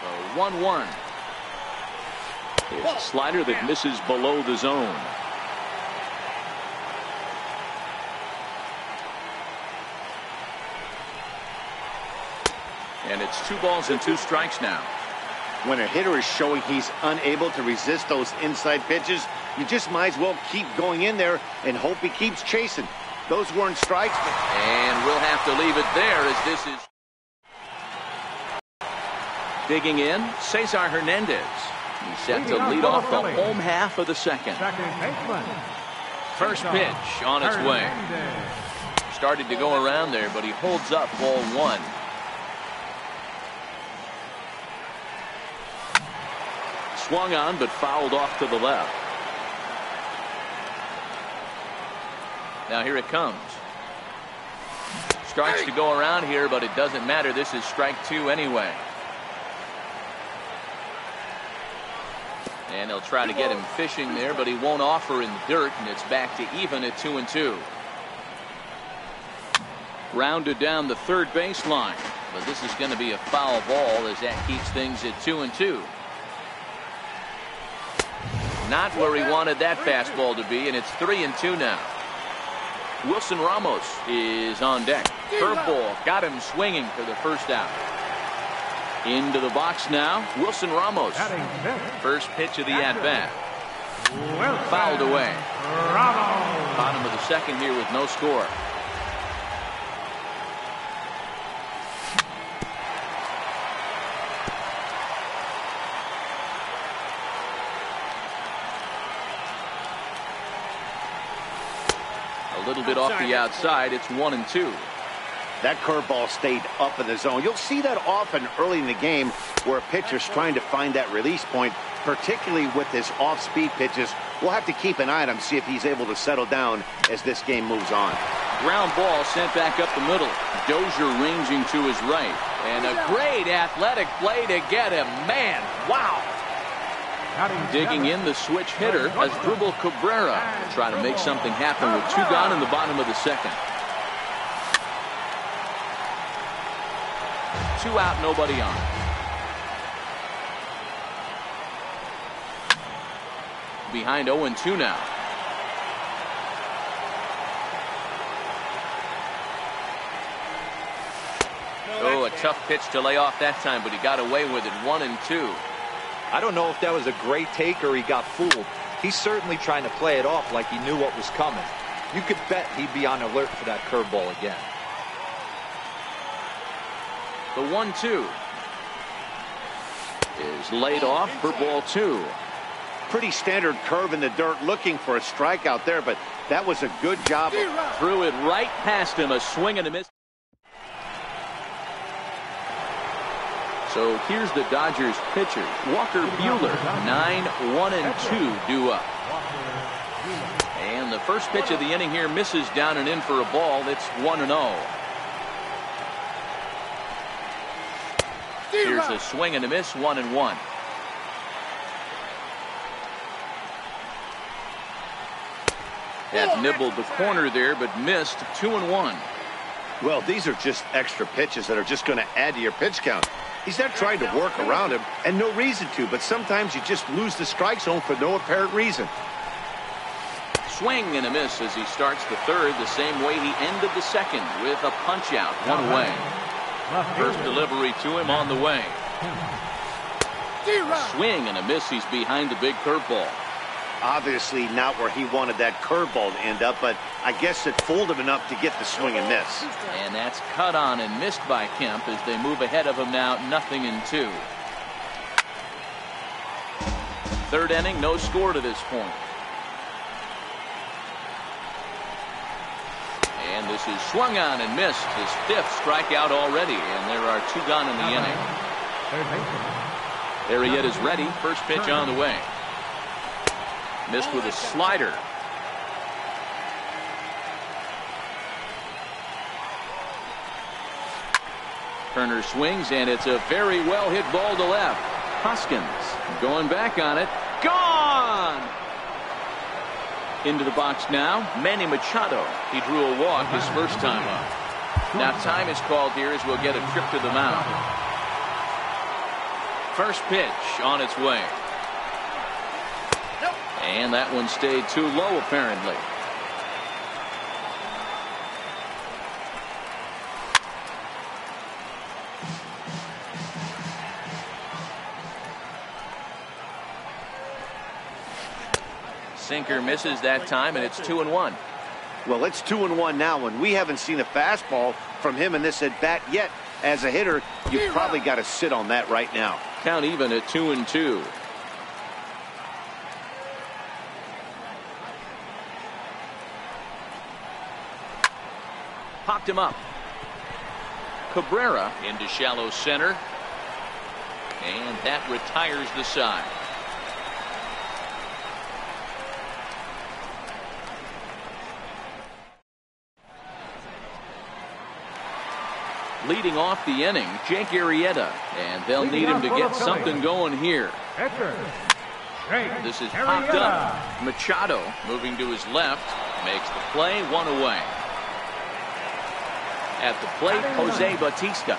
So 1-1. Here's a slider that misses below the zone. And it's 2 balls and 2 strikes now. When a hitter is showing he's unable to resist those inside pitches, you just might as well keep going in there and hope he keeps chasing. Those weren't strikes. And we'll have to leave it there as this is. Digging in, Cesar Hernandez. He's set to lead off the home half of the second. First pitch on its way. Started to go around there, but he holds up ball one. Swung on, but fouled off to the left. Now here it comes. Strikes to go around here, but it doesn't matter. This is strike two anyway. And they'll try to get him fishing there, but he won't offer in the dirt, and it's back to even at 2-2. Rounded down the third baseline, but this is going to be a foul ball as that keeps things at 2-2. Not where he wanted that fastball to be, and it's 3-2 now. Wilson Ramos is on deck. Curveball got him swinging for the first out. Into the box now, Wilson Ramos. First pitch of the at-bat. Fouled away. Bottom of the second here with no score. A little bit off the outside. It's 1-2. That curveball stayed up in the zone. You'll see that often early in the game where a pitcher's trying to find that release point, particularly with his off-speed pitches. We'll have to keep an eye on him, see if he's able to settle down as this game moves on. Ground ball sent back up the middle. Dozier ranging to his right. And a great athletic play to get him. Man, wow. Digging in the switch hitter as Dribble Cabrera. Trying to make something happen with two gone in the bottom of the second. 2 out, nobody on. Behind 0-2 now. Oh, a tough pitch to lay off that time, but he got away with it. 1-2. I don't know if that was a great take or he got fooled. He's certainly trying to play it off like he knew what was coming. You could bet he'd be on alert for that curveball again. The 1-2 is laid off for ball two. Pretty standard curve in the dirt, looking for a strikeout there, but that was a good job. Threw it right past him, a swing and a miss. So here's the Dodgers pitcher, Walker Buehler, 9-1-2 due up. And the first pitch of the inning here misses down and in for a ball. It's 1-0. Here's a swing and a miss, 1-1. That nibbled the corner there, but missed. 2-1. Well, these are just extra pitches that are just going to add to your pitch count. He's not trying to work around him, and no reason to, but sometimes you just lose the strike zone for no apparent reason. Swing and a miss as he starts the third, the same way he ended the second, with a punch out, one away. First delivery to him on the way. Swing and a miss. He's behind the big curveball. Obviously not where he wanted that curveball to end up, but I guess it fooled him enough to get the swing and miss. And that's cut on and missed by Kemp as they move ahead of him now, 0-2. Third inning, no score to this point. And this is swung on and missed. His fifth strikeout already, and there are two gone in the inning. Arrieta is ready. First pitch on the way. Missed with a slider. Turner swings, and it's a very well hit ball to left. Hoskins going back on it. Gone! Into the box now, Manny Machado. He drew a walk his first time up. Now time is called here as we'll get a trip to the mound. First pitch on its way. And that one stayed too low, apparently. Sinker misses that time, and it's 2-1. Well, it's 2-1 now, and we haven't seen a fastball from him in this at-bat yet. As a hitter, you've probably got to sit on that right now. Count even at 2-2. Popped him up. Cabrera into shallow center. And that retires the side. Leading off the inning, Jake Arrieta. And they'll need him to get something going here. This is popped up. Machado moving to his left. Makes the play, one away. At the plate, Jose Bautista.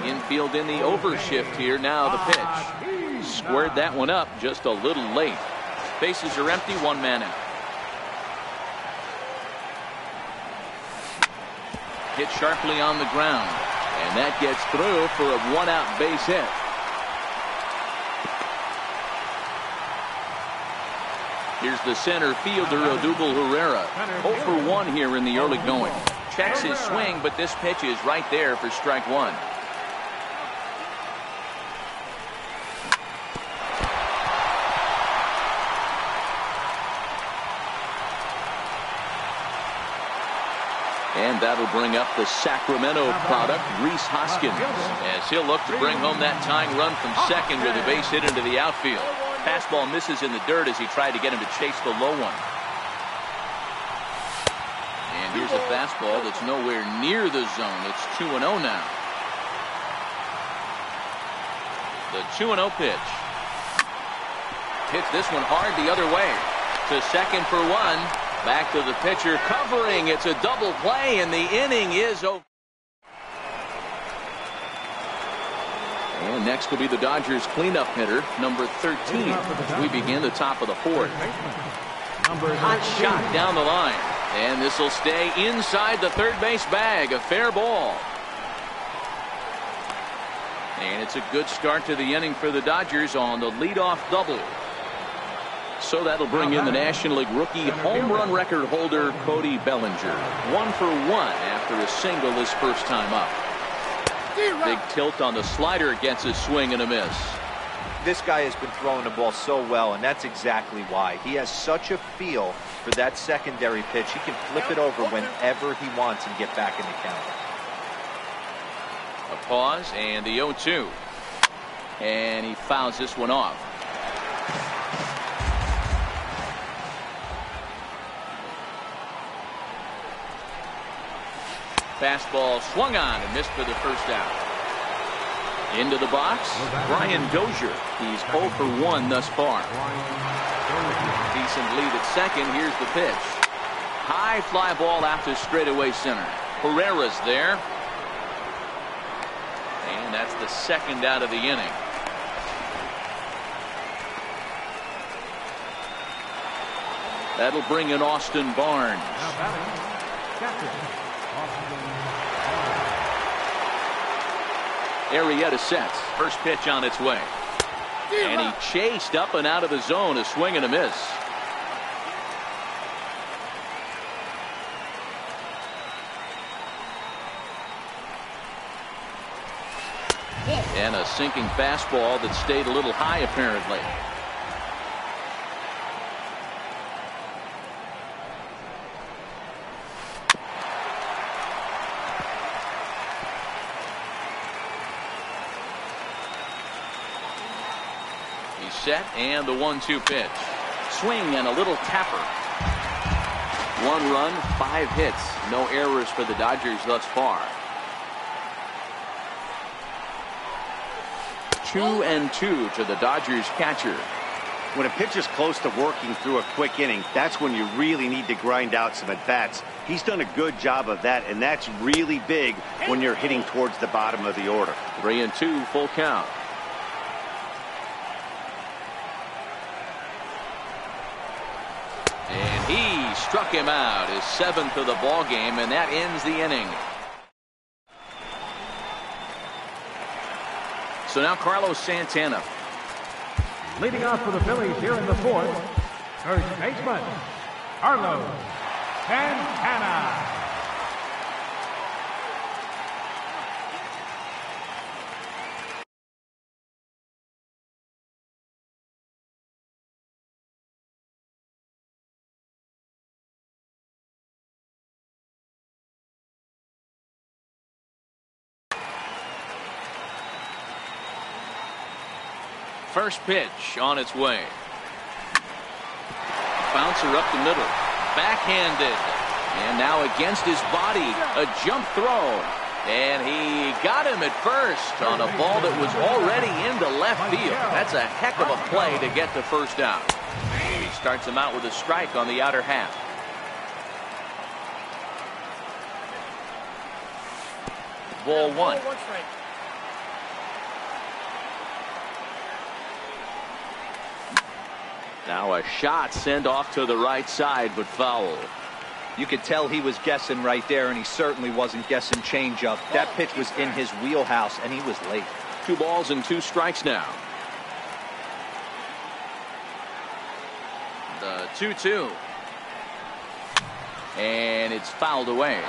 Infield in the overshift here. Now the pitch. Squared that one up just a little late. Bases are empty, one man out. Hit sharply on the ground. And that gets through for a one-out base hit. Here's the center fielder, Odubel Herrera. 0 for 1 here in the early going. Checks his swing, but this pitch is right there for strike one. And that'll bring up the Sacramento product, Rhys Hoskins, as he'll look to bring home that tying run from second with a base hit into the outfield. Fastball misses in the dirt as he tried to get him to chase the low one. And here's a fastball that's nowhere near the zone. It's 2-0 now. The 2-0 pitch. Hits this one hard the other way. To second for one. Back to the pitcher covering. It's a double play, and the inning is over. And next will be the Dodgers cleanup hitter, number 13, as we begin the top of the fourth. Hot shot down the line. And this will stay inside the third base bag. A fair ball. And it's a good start to the inning for the Dodgers on the leadoff double. So that'll bring in the National League rookie home run record holder Cody Bellinger. 1 for 1 after a single his first time up. Big tilt on the slider against a swing and a miss. This guy has been throwing the ball so well, and that's exactly why. He has such a feel for that secondary pitch. He can flip it over whenever he wants and get back in the count. A pause and the 0-2. And he fouls this one off. Fastball swung on and missed for the first out. Into the box, Brian Dozier. He's 0 for 1 thus far. Decent lead at second. Here's the pitch. High fly ball out to straightaway center. Herrera's there. And that's the second out of the inning. That'll bring in Austin Barnes. Arrieta sets. First pitch on its way. And he chased up and out of the zone. A swing and a miss. And a sinking fastball that stayed a little high apparently. Set and the 1-2 pitch. Swing and a little tapper. 1 run, 5 hits. No errors for the Dodgers thus far. 2-2 to the Dodgers catcher. When a pitcher's close to working through a quick inning, that's when you really need to grind out some at-bats. He's done a good job of that, and that's really big when you're hitting towards the bottom of the order. 3-2, full count. He struck him out, his 7th of the ball game, and that ends the inning. So now Carlos Santana. Leading off for the Phillies here in the fourth, First baseman, Carlos Santana. First pitch on its way. Bouncer up the middle. Backhanded. And now against his body, a jump throw. And he got him at first on a ball that was already into left field. That's a heck of a play to get the first out. He starts him out with a strike on the outer half. Ball one. Now a shot sent off to the right side, but foul. You could tell he was guessing right there, and he certainly wasn't guessing changeup. That pitch was in his wheelhouse, and he was late. 2 balls and 2 strikes now. The 2-2. And it's fouled away.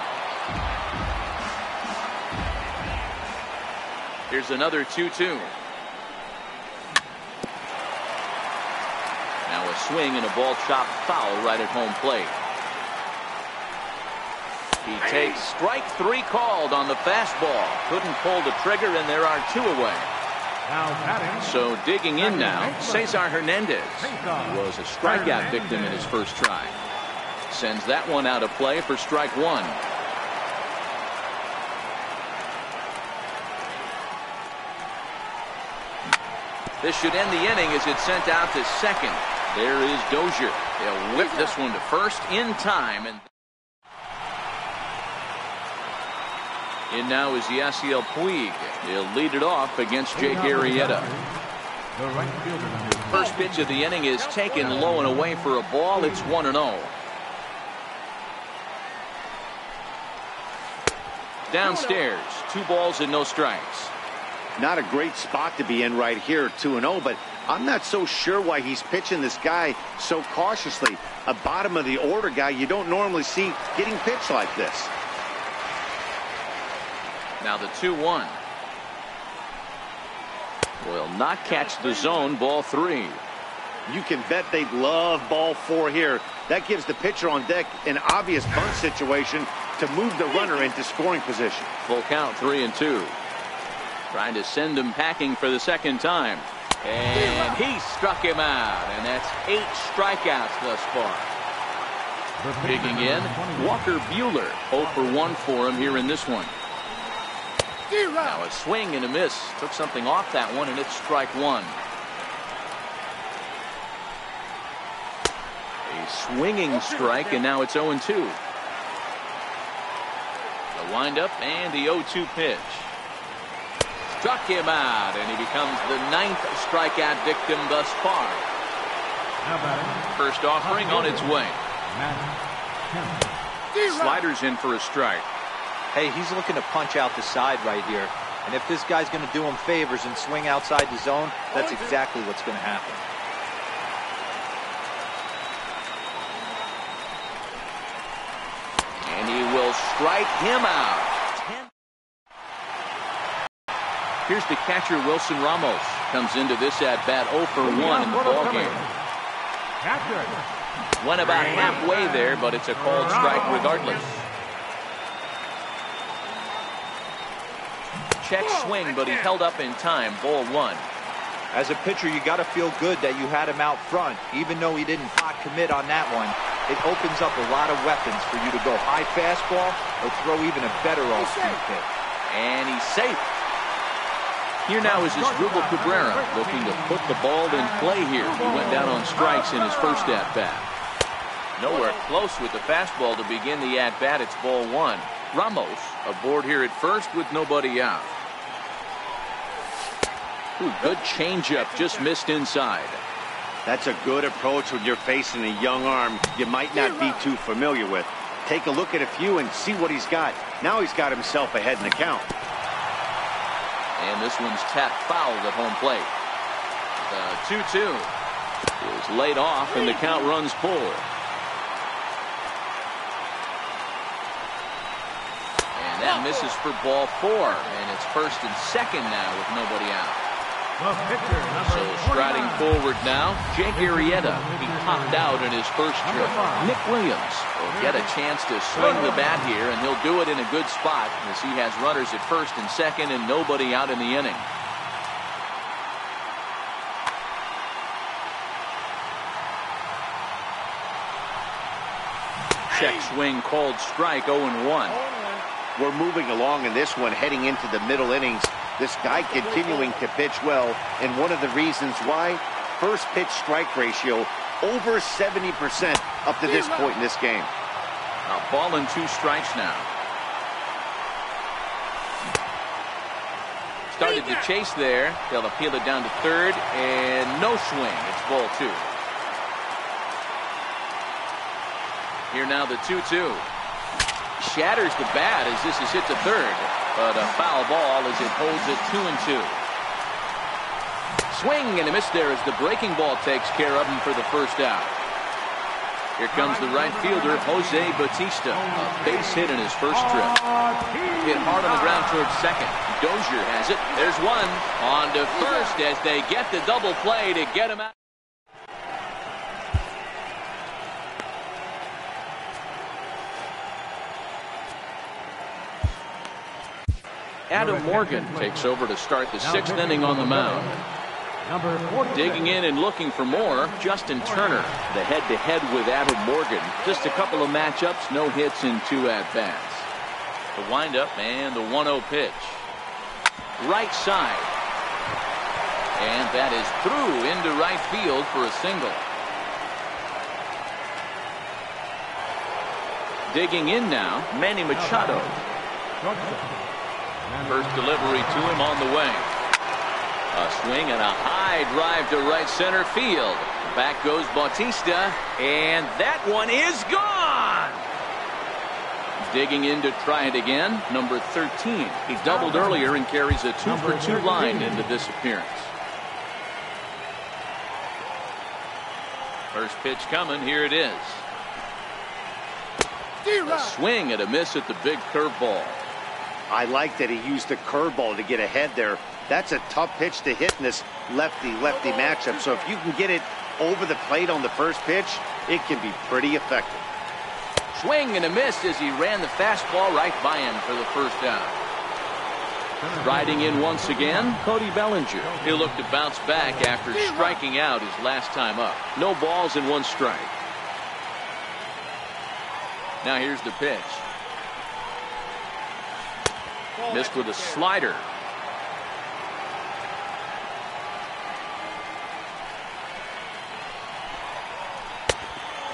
Here's another 2-2. Now a swing and a ball chopped foul right at home plate. He takes strike 3 called on the fastball. Couldn't pull the trigger, and there are 2 away. So digging in now, Cesar Hernandez. He was a strikeout victim in his first try. Sends that one out of play for strike 1. This should end the inning as it's sent out to second. There is Dozier. They'll whip this one to first in time. And in now is Yasiel Puig. He'll lead it off against Jake Arrieta. First pitch of the inning is taken low and away for a ball. It's 1-0. Downstairs, 2 balls and no strikes. Not a great spot to be in right here, 2-0, but I'm not so sure why he's pitching this guy so cautiously. A bottom of the order guy you don't normally see getting pitched like this. Now the 2-1. Will not catch the zone. Ball 3. You can bet they'd love ball 4 here. That gives the pitcher on deck an obvious bunt situation to move the runner into scoring position. Full count, 3-2. Trying to send him packing for the second time. And he struck him out. And that's 8 strikeouts thus far. Digging in, Walker Buehler. 0 for 1 for him here in this one. Now a swing and a miss. Took something off that one, and it's strike 1. A swinging strike, and now it's 0-2. The windup and the 0-2 pitch. Struck him out, and he becomes the 9th strikeout victim thus far. First offering on its way. Sliders in for a strike. Hey, he's looking to punch out the side right here. And if this guy's going to do him favors and swing outside the zone, that's exactly what's going to happen. And he will strike him out. Here's the catcher, Wilson Ramos. Comes into this at-bat 0 for 1 in the ballgame. Went about halfway there, but it's a called strike regardless. Check swing, but he held up in time. Ball 1. As a pitcher, you got to feel good that you had him out front. Even though he didn't pot commit on that one, it opens up a lot of weapons for you to go high fastball or throw even a better off-speed pitch. And he's safe. Here now is Asdrubal Cabrera looking to put the ball in play here. He went down on strikes in his first at-bat. Nowhere close with the fastball to begin the at-bat. It's ball 1. Ramos aboard here at first with nobody out. Ooh, good changeup, just missed inside. That's a good approach when you're facing a young arm you might not be too familiar with. Take a look at a few and see what he's got. Now he's got himself ahead in the count. And this one's tapped fouled at home plate. The 2-2. is laid off, and the count runs full. And that misses for ball 4, and it's 1st and 2nd now with nobody out. So striding forward now, Jake Arrieta. He popped out in his first trip. Nick Williams will get a chance to swing the bat here, and he'll do it in a good spot as he has runners at 1st and 2nd and nobody out in the inning. Check swing called strike, 0-1. We're moving along in this one, heading into the middle innings. This guy continuing to pitch well, and one of the reasons why, first pitch strike ratio over 70% up to this point in this game. A ball and 2 strikes now. Started to chase there. They'll appeal it down to 3rd, and no swing. It's ball 2. Here now the 2-2. Shatters the bat as this is hit to 3rd. But a foul ball as it holds it 2-2. Swing and a miss there as the breaking ball takes care of him for the first out. Here comes the right fielder, Jose Bautista. A base hit in his first trip. Hit hard on the ground towards 2nd. Dozier has it. There's one. On to 1st as they get the double play to get him out. Adam Morgan takes over to start the 6th inning on the mound. Digging in and looking for more, Justin Turner. The head-to-head with Adam Morgan. Just a couple of matchups, no hits in 2 at-bats. The windup and the 1-0 pitch. Right side. And that is through into right field for a single. Digging in now, Manny Machado. First delivery to him on the way. A swing and a high drive to right center field. Back goes Bautista, and that one is gone. Digging in to try it again, number 13. He doubled earlier and carries a 2-for-2 line into this appearance. First pitch coming, here it is. A swing and a miss at the big curveball. I like that he used the curveball to get ahead there. That's a tough pitch to hit in this lefty-lefty matchup. So if you can get it over the plate on the first pitch, it can be pretty effective. Swing and a miss as he ran the fastball right by him for the first out. Riding in once again, Cody Bellinger. He'll look to bounce back after striking out his last time up. No balls and 1 strike. Now here's the pitch. Missed with a slider.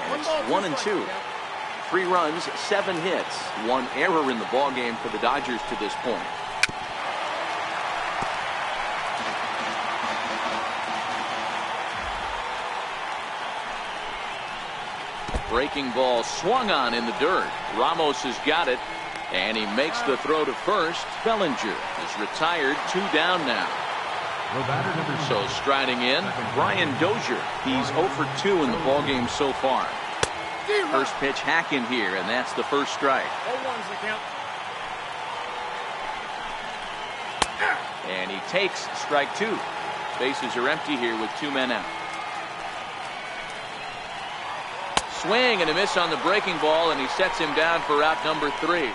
And it's 1-2. 3 runs, 7 hits, 1 error in the ballgame for the Dodgers to this point. Breaking ball swung on in the dirt. Ramos has got it. And he makes the throw to first. Bellinger is retired, 2 down now. So striding in, Brian Dozier. He's 0 for 2 in the ballgame so far. First pitch hack in here, and that's the first strike. And he takes strike 2. Bases are empty here with 2 men out. Swing and a miss on the breaking ball, and he sets him down for out number 3.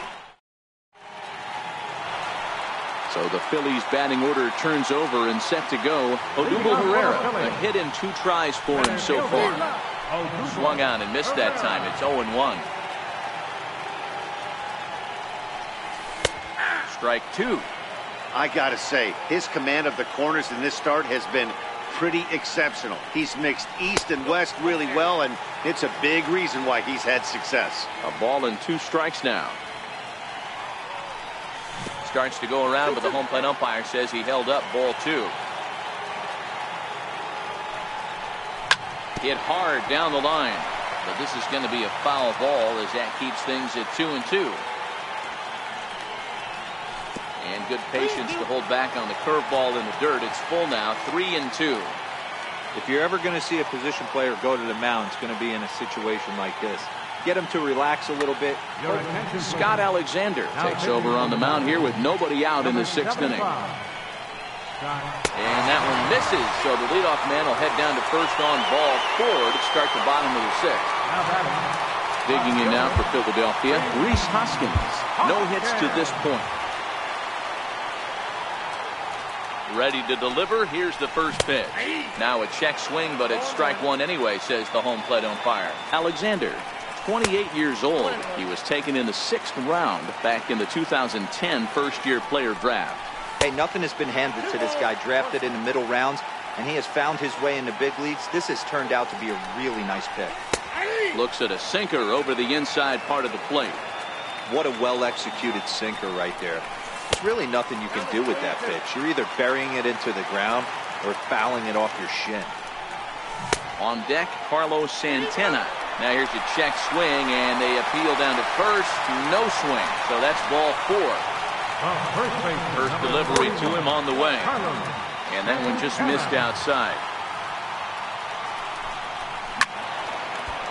So the Phillies batting order turns over and set to go. Odubel Herrera, a hit in 2 tries for him so far. Swung on and missed that time. It's 0-1. Strike 2. I gotta say, his command of the corners in this start has been pretty exceptional. He's mixed east and west really well, and it's a big reason why he's had success. A ball and 2 strikes now. Starts to go around, but the home plate umpire says he held up ball 2. Hit hard down the line, but this is going to be a foul ball as that keeps things at 2-2. And good patience to hold back on the curveball in the dirt. It's full now, 3-2. If you're ever going to see a position player go to the mound, it's going to be in a situation like this. Get him to relax a little bit. Scott Alexander takes over on the mound here with nobody out in the 6th inning. And that one misses, so the leadoff man will head down to first on ball 4 to start the bottom of the 6th. Digging in now for Philadelphia, Rhys Hoskins. No hits to this point. Ready to deliver. Here's the first pitch. Now a check swing, but it's strike 1 anyway, says the home plate umpire. Alexander, 28 years old. He was taken in the 6th round back in the 2010 first-year player draft. Hey, nothing has been handed to this guy. Drafted in the middle rounds, and he has found his way in the big leagues. This has turned out to be a really nice pick. Looks at a sinker over the inside part of the plate. What a well-executed sinker right there. There's really nothing you can do with that pitch. You're either burying it into the ground or fouling it off your shin. On deck, Carlos Santana. Now here's a check swing, and they appeal down to first. No swing, so that's ball 4. First delivery to him on the way. And that one just missed outside.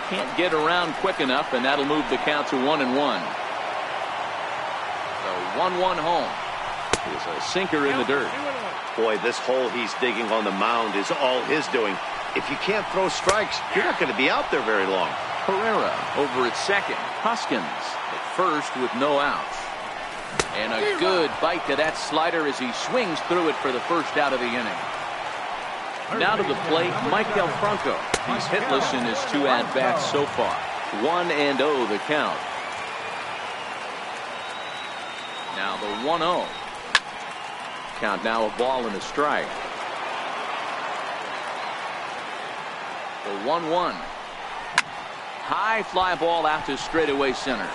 Can't get around quick enough, and that'll move the count to 1-1. The 1-1 home is a sinker in the dirt. Boy, this hole he's digging on the mound is all his doing. If you can't throw strikes, you're not going to be out there very long. Herrera over at second. Hoskins at first with no outs. And a good bite to that slider as he swings through it for the first out of the inning. Now to the plate, Maikel Franco. He's hitless in his 2 at-bats so far. 1-0 the count. Now the 1-0. Count now a ball and a strike. The 1-1. High fly ball out to straightaway center.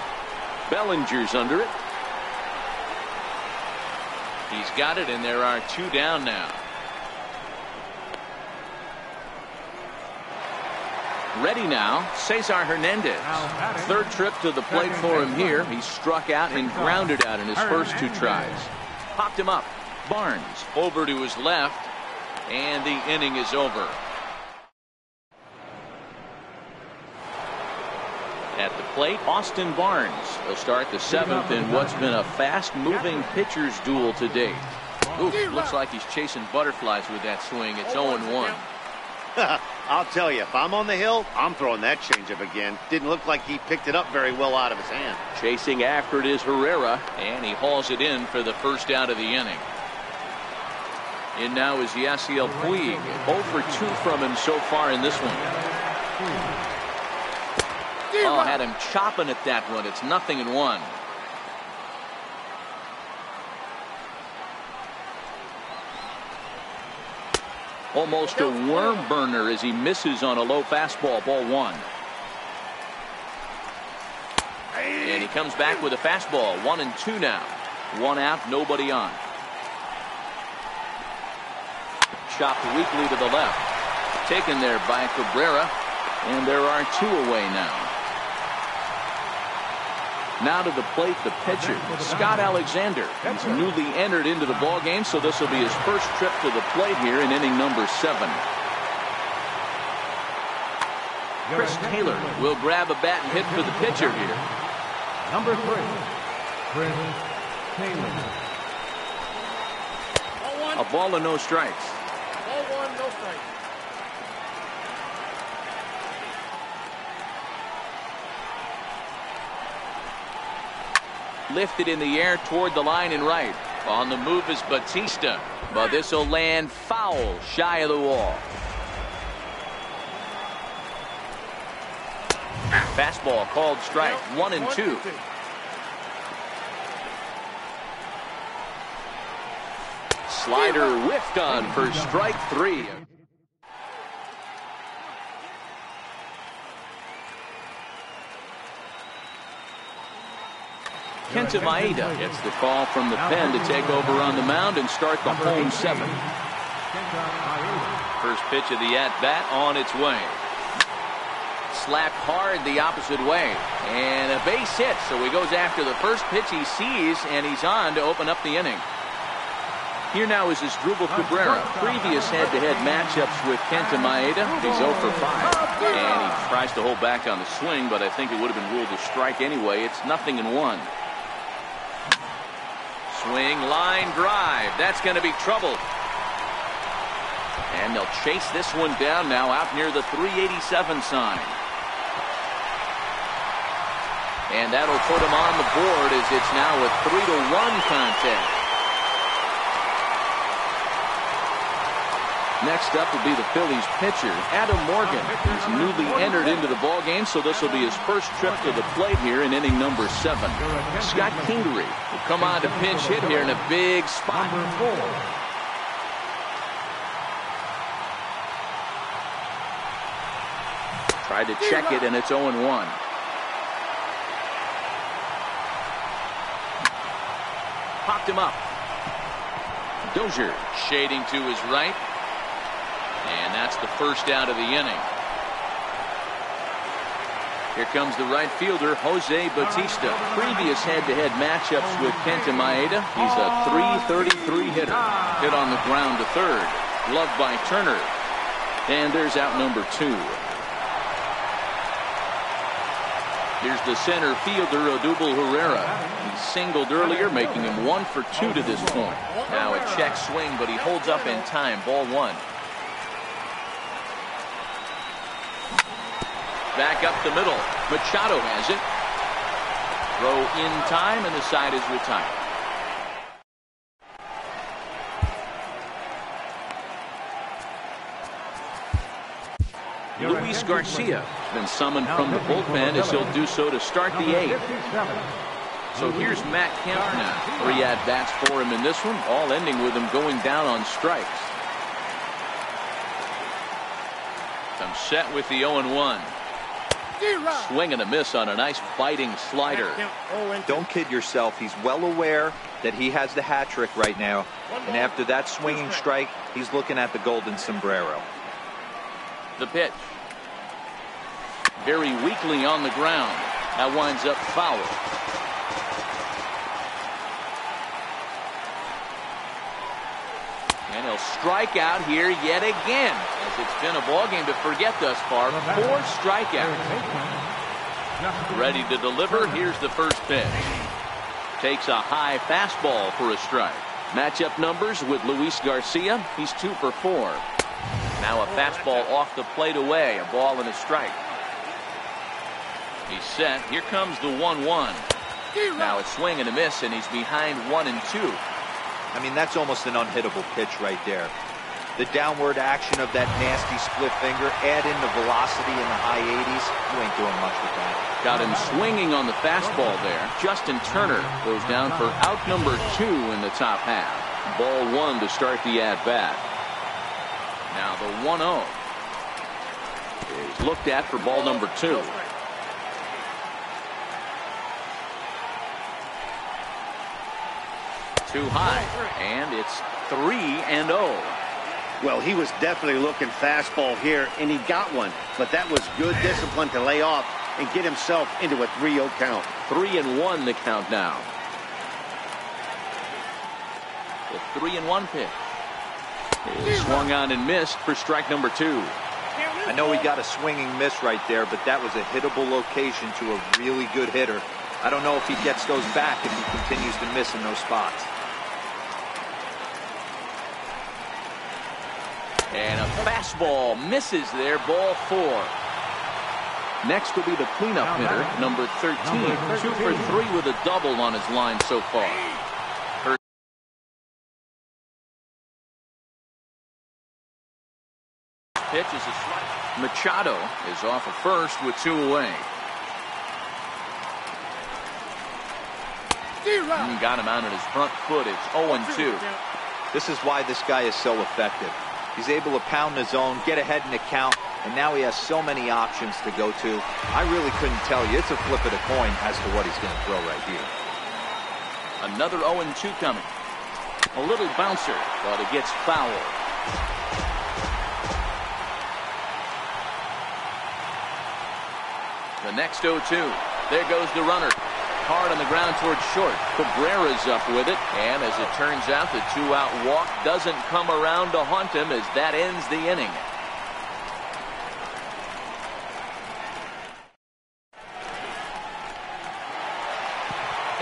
Bellinger's under it. He's got it, and there are 2 down now. Ready now, Cesar Hernandez. 3rd trip to the plate for him here. He struck out and grounded out in his first 2 tries. Popped him up. Barnes over to his left, and the inning is over. At the plate, Austin Barnes. He'll start the 7th in what's been a fast-moving pitcher's duel to date. Ooh, looks like he's chasing butterflies with that swing. It's 0-1. I'll tell you, if I'm on the hill, I'm throwing that changeup again. Didn't look like he picked it up very well out of his hand. Chasing after it is Herrera, and he hauls it in for the first out of the inning. In now is Yasiel Puig. 0 for 2 from him so far in this one. Oh, had him chopping at that one. It's 0-1. Almost a worm burner as he misses on a low fastball. Ball 1. And he comes back with a fastball. 1-2 now. 1 out, nobody on. Chopped weakly to the left. Taken there by Cabrera. And there are 2 away now. Now to the plate, the pitcher, Scott Alexander. He's newly entered into the ballgame, so this will be his first trip to the plate here in inning number 7. Chris Taylor will grab a bat and hit for the pitcher here. Number 3, Chris Taylor. A ball and no strikes. Ball 1, no strikes. Lifted in the air toward the line and right. On the move is Batista, but this will land foul shy of the wall. Fastball called strike. 1-2. Slider whiffed on for strike 3. Kenta Maeda gets the call from the pen to take over on the mound and start the home 7. First pitch of the at-bat on its way. Slapped hard the opposite way. And a base hit, so he goes after the first pitch he sees, and he's on to open up the inning. Here now is Asdrubal Cabrera. Previous head-to-head matchups with Kenta Maeda. He's 0 for 5. And he tries to hold back on the swing, but I think it would have been ruled a strike anyway. It's 0-1. Swing, line drive. That's going to be trouble. And they'll chase this one down now out near the 387 sign. And that'll put him on the board as it's now a 3-1 contest. Next up will be the Phillies pitcher, Adam Morgan. He's newly entered into the ballgame, so this will be his first trip to the plate here in inning number 7. Scott Kingery will come on to pinch hit here in a big spot. Tried to check it, and it's 0-1. Popped him up. Dozier shading to his right. And that's the first out of the inning. Here comes the right fielder, Jose Bautista. Previous head-to-head matchups with Kenta Maeda. He's a .333 hitter. Hit on the ground to third. Gloved by Turner. And there's out number 2. Here's the center fielder, Odubel Herrera. He singled earlier, making him 1 for 2 to this point. Now a check swing, but he holds up in time. Ball 1. Back up the middle. Machado has it. Throw in time, and the side is retired. Luis Garcia has been summoned from the bullpen as he'll do so to start the 8th. So here's Matt Kemp now. 3 at-bats for him in this one, all ending with him going down on strikes. Comes set with the 0-1. Swing and a miss on a nice biting slider. Don't kid yourself. He's well aware that he has the hat trick right now. And after that swinging strike, he's looking at the golden sombrero. The pitch. Very weakly on the ground. That winds up foul. And he'll strike out here yet again, as it's been a ball game to forget thus far. 4 strikeouts. Ready to deliver. Here's the first pitch. Takes a high fastball for a strike. Matchup numbers with Luis Garcia. He's 2 for 4. Now a fastball off the plate away. A ball and a strike. He's set. Here comes the 1-1. Now a swing and a miss, and he's behind 1-2. I mean, that's almost an unhittable pitch right there. The downward action of that nasty split finger, add in the velocity in the high 80s, you ain't doing much with that. Got him swinging on the fastball there. Justin Turner goes down for out number 2 in the top half. Ball 1 to start the at-bat. Now the 1-0 is looked at for ball number 2. Too high, and it's 3-0. Well, he was definitely looking fastball here, and he got one. But that was good discipline to lay off and get himself into a 3-0 count. 3-1 the count now. The 3-1 pitch. He swung on and missed for strike number 2. I know he got a swinging miss right there, but that was a hittable location to a really good hitter. I don't know if he gets those back if he continues to miss in those spots. And a fastball misses there, ball 4. Next will be the cleanup hitter, number 13. 2 for 3 with a double on his line so far. Pitch is a strike. Machado is off of first with 2 away. Got him out on his front foot. It's 0-2. This is why this guy is so effective. He's able to pound the zone, get ahead in the count, and now he has so many options to go to. I really couldn't tell you. It's a flip of the coin as to what he's going to throw right here. Another 0-2 coming. A little bouncer, but it gets foul. The next 0-2. There goes the runner. hard on the ground towards short. Cabrera's up with it, and as it turns out, the two-out walk doesn't come around to haunt him as that ends the inning.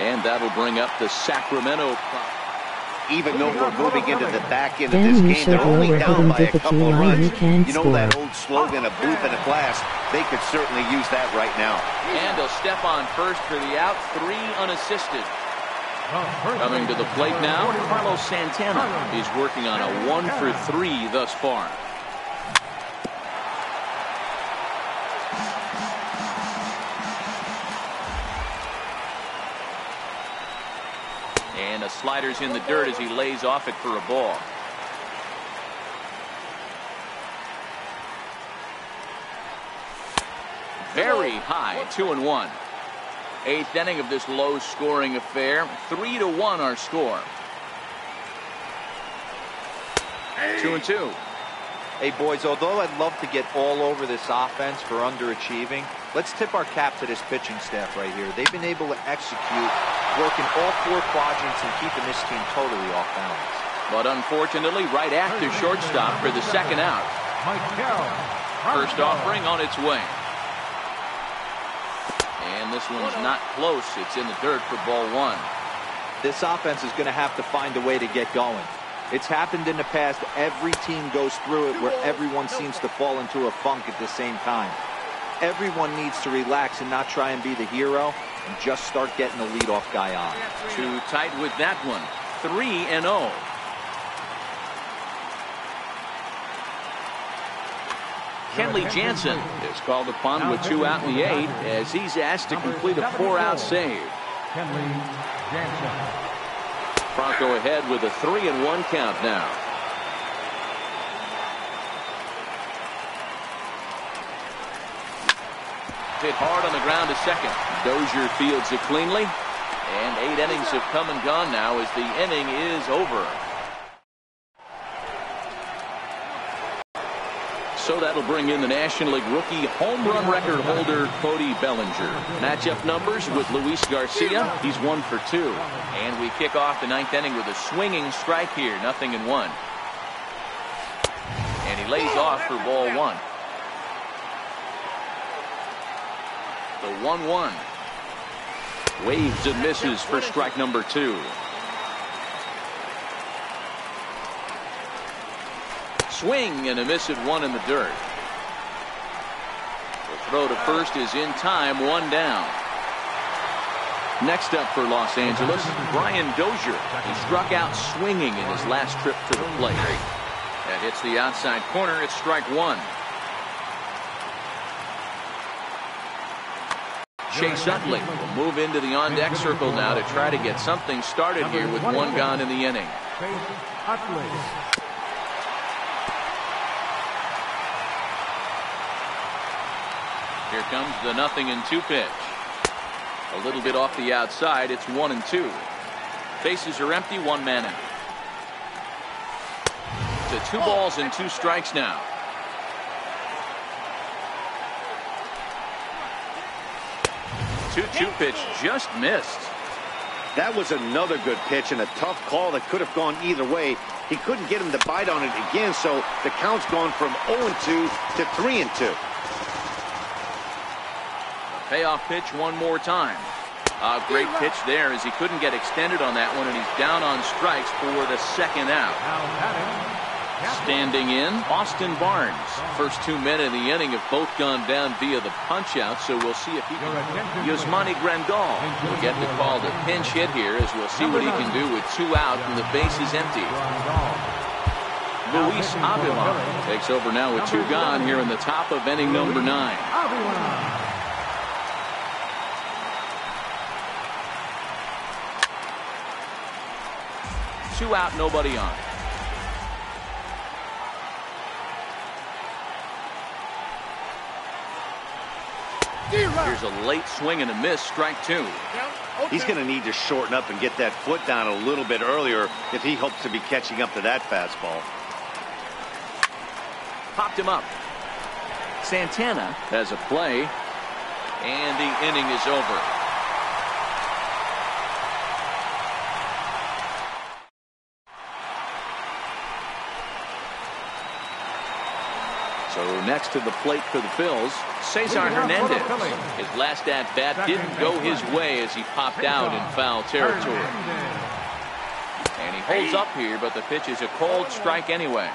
And that'll bring up the Sacramento. Even though we're moving into the back end of this game, they're only down by a couple of runs. You know that old slogan, a bloop in a glass? They could certainly use that right now. And he'll step on first for the out, 3 unassisted. Coming to the plate now, Carlos Santana. He's working on a 1 for 3 thus far. And a slider's in the dirt as he lays off it for a ball. Very high, 2-1. 8th inning of this low-scoring affair. 3-1 our score. 2-2. Hey, boys, although I'd love to get all over this offense for underachieving, let's tip our cap to this pitching staff right here. They've been able to execute, working all 4 quadrants and keeping this team totally off balance. But unfortunately, right after shortstop for the second out. First offering on its way. And this one's not close. It's in the dirt for ball 1. This offense is going to have to find a way to get going. It's happened in the past. Every team goes through it where everyone seems to fall into a funk at the same time. Everyone needs to relax and not try and be the hero and just start getting the leadoff guy on. Too tight with that one. 3-0. Kenley Jansen is called upon with 2 out in the 8th as he's asked to complete a 4-out save. Kenley Jansen. Bronco ahead with a 3-1 count now. Hit hard on the ground to second. Dozier fields it cleanly. And 8 innings have come and gone now as the inning is over. So that'll bring in the National League rookie home run record holder Cody Bellinger. Matchup numbers with Luis Garcia. He's 1 for 2. And we kick off the 9th inning with a swinging strike here. 0-1. And he lays off for ball 1. The 1-1. Waves and misses for strike number 2. Swing and a miss at 1 in the dirt. The throw to first is in time, 1 down. Next up for Los Angeles, Brian Dozier. He struck out swinging in his last trip to the plate. That hits the outside corner. It's strike 1. Chase Utley will move into the on-deck circle now to try to get something started here with 1 gone in the inning. Here comes the 0-2 pitch. A little bit off the outside. It's 1-2. Bases are empty. 1 man out. To 2 balls and 2 strikes now. The 2-2 pitch just missed. That was another good pitch and a tough call that could have gone either way. He couldn't get him to bite on it again, so the count's gone from 0-2 to 3-2. Payoff pitch one more time. A great pitch there as he couldn't get extended on that one, and he's down on strikes for the second out. Standing in, Austin Barnes. First 2 men in the inning have both gone down via the punch-out, so we'll see if he can. Yasmani Grandal will get the call to pinch hit here as we'll see what he can do with 2 out and the base is empty. Luis Avila takes over now with 2 gone here in the top of inning number 9. 2 out, nobody on. Here's a late swing and a miss, strike 2. He's going to need to shorten up and get that foot down a little bit earlier if he hopes to be catching up to that fastball. Popped him up. Santana has a play, and the inning is over. So next to the plate for the Phils, Cesar Hernandez. His last at-bat didn't go his way as he popped out in foul territory. And he holds up here, but the pitch is a cold strike anyway.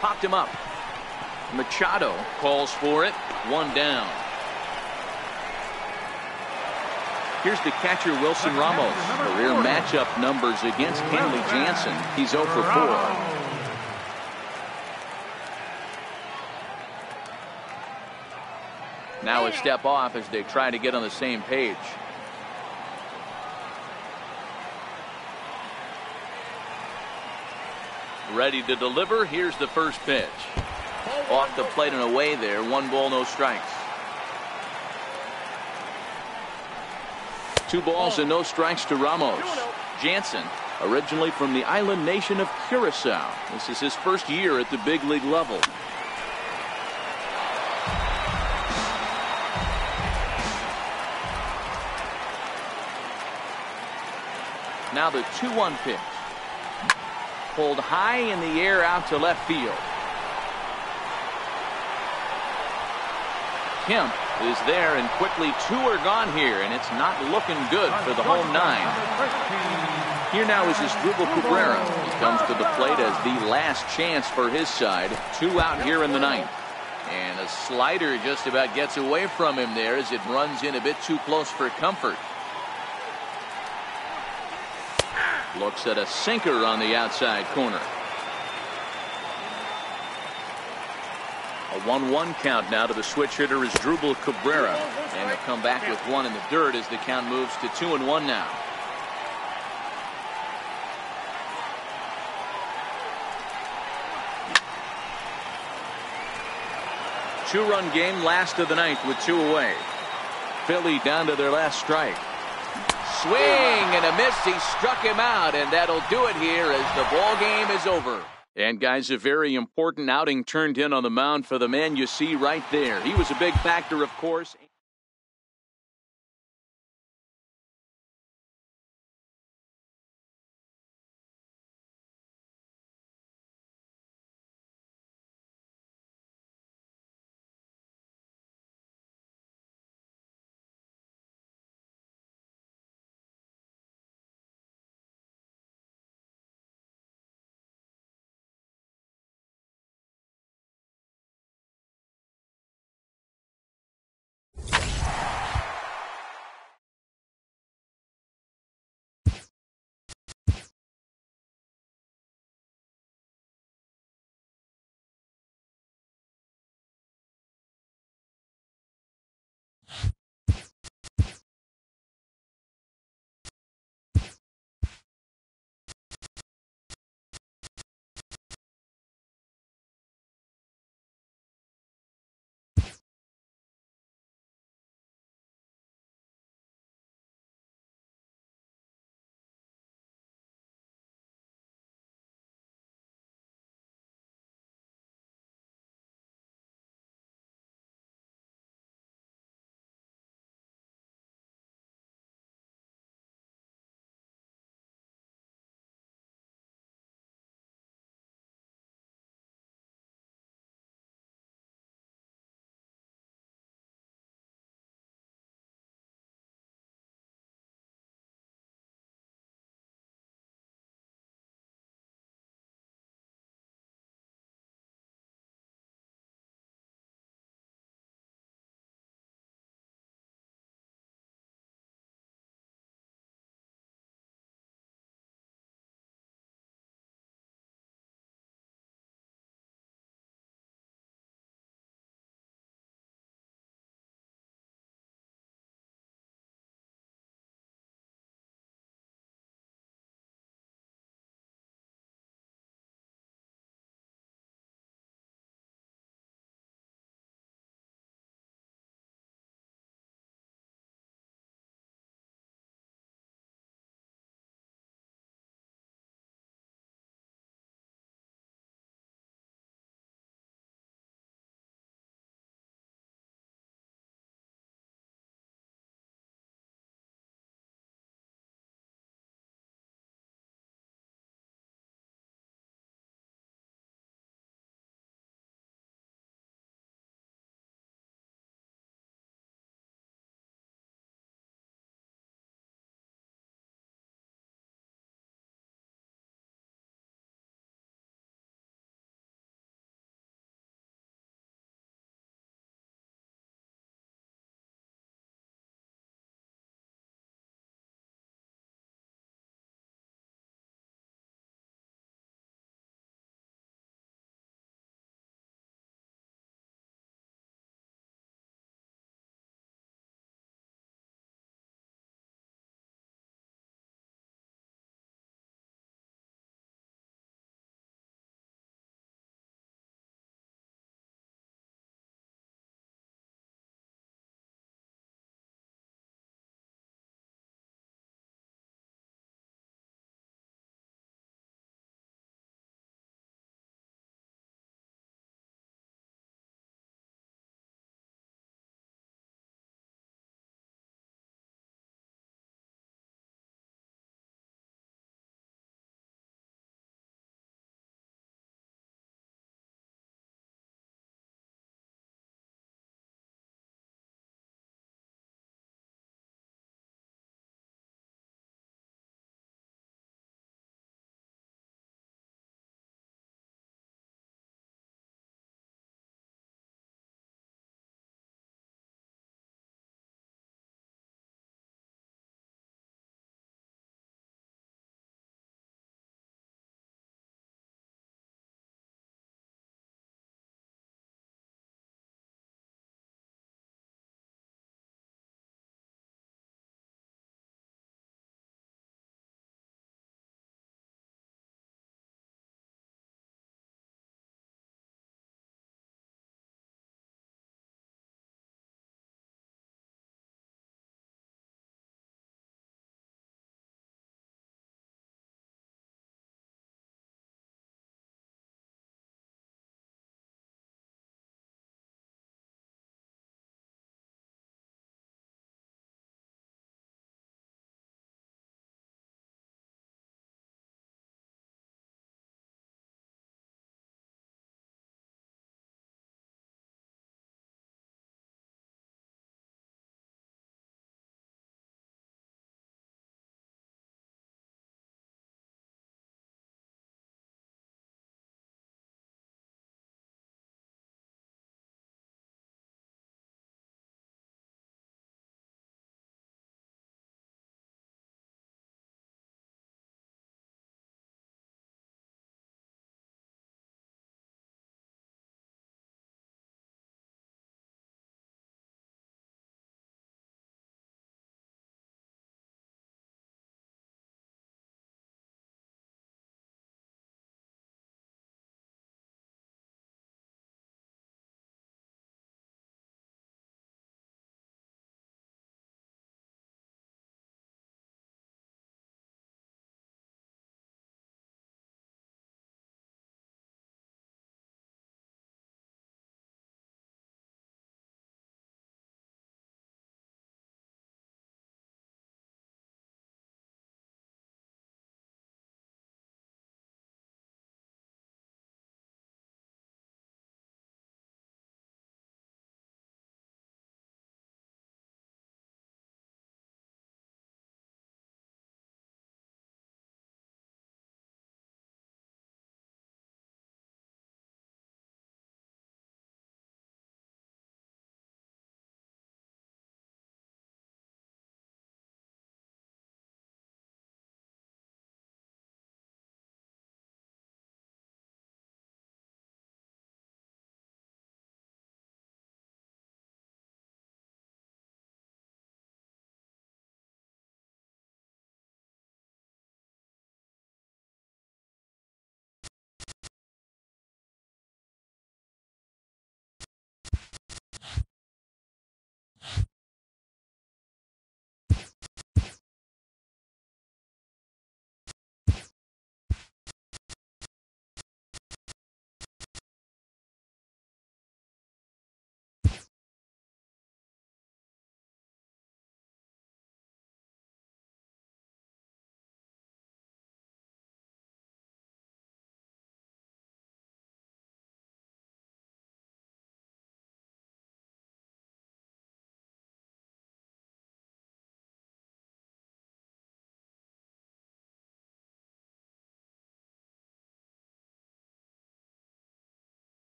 Popped him up. Machado calls for it. One down. Here's the catcher, Wilson Ramos. Career matchup numbers against Kenley Jansen. He's 0 for 4. Now a step off as they try to get on the same page. Ready to deliver. Here's the first pitch. Off the plate and away there. 1 ball, no strikes. 2 balls and no strikes to Ramos. Jansen, originally from the island nation of Curacao. This is his first year at the big league level. Now the 2-1 pitch. Pulled high in the air out to left field. Kemp is there, and quickly 2 are gone here, and it's not looking good for the home 9. Here now is Asdrubal Cabrera. He comes to the plate as the last chance for his side. 2 out here in the 9th. And a slider just about gets away from him there as it runs in a bit too close for comfort. Looks at a sinker on the outside corner. A 1-1 count now to the switch hitter Asdrubal Cabrera. And they'll come back with 1 in the dirt as the count moves to 2-1 now. Two-run game, last of the 9th with 2 away. Philly down to their last strike. Swing and a miss. He struck him out, and that'll do it here as the ball game is over. And guys, a very important outing turned in on the mound for the man you see right there. He was a big factor, of course.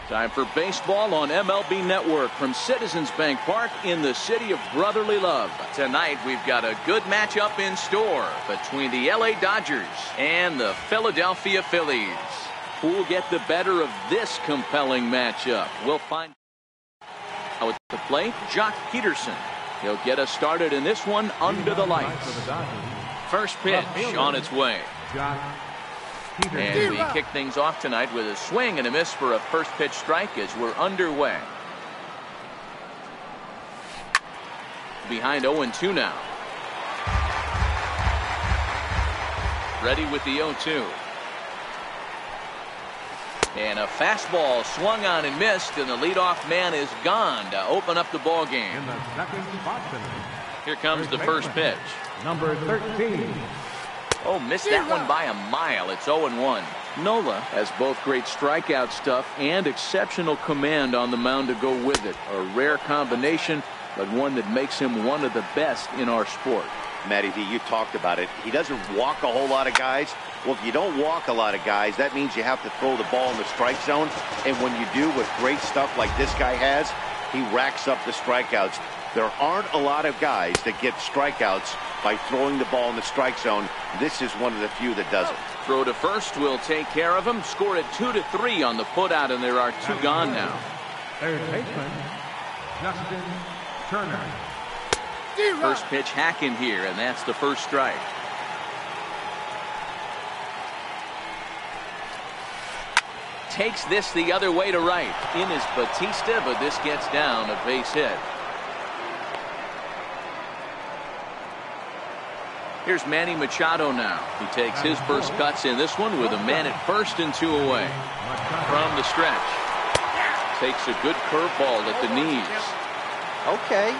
Time for baseball on MLB Network from Citizens Bank Park in the city of brotherly love. Tonight we've got a good matchup in store between the LA Dodgers and the Philadelphia Phillies. Who'll get the better of this compelling matchup? We'll find out at the plate. Jock Peterson. He'll get us started in this one under the lights. First pitch on its way. And we kick things off tonight with a swing and a miss for a first pitch strike as we're underway. Behind 0-2 now. Ready with the 0-2. And a fastball swung on and missed, and the leadoff man is gone to open up the ball game. In the second spot tonight, Here comes the first pitch. number 13. Oh, missed that one by a mile. It's 0-1. Nola has both great strikeout stuff and exceptional command on the mound to go with it. A rare combination, but one that makes him one of the best in our sport. Matty V, you talked about it. He doesn't walk a whole lot of guys. Well, if you don't walk a lot of guys, that means you have to throw the ball in the strike zone. And when you do with great stuff like this guy has, he racks up the strikeouts. There aren't a lot of guys that get strikeouts by throwing the ball in the strike zone. This is one of the few that does it. Throw to first will take care of him. Score at 2-3 on the putout, and there are two gone now. Third baseman, Justin Turner. First pitch hacking here, and that's the first strike. Takes this the other way to right. In is Batista, but this gets down, a base hit. Here's Manny Machado now. He takes his first cuts in this one with a man at first and 2 away. From the stretch. Takes a good curveball at the knees. Okay,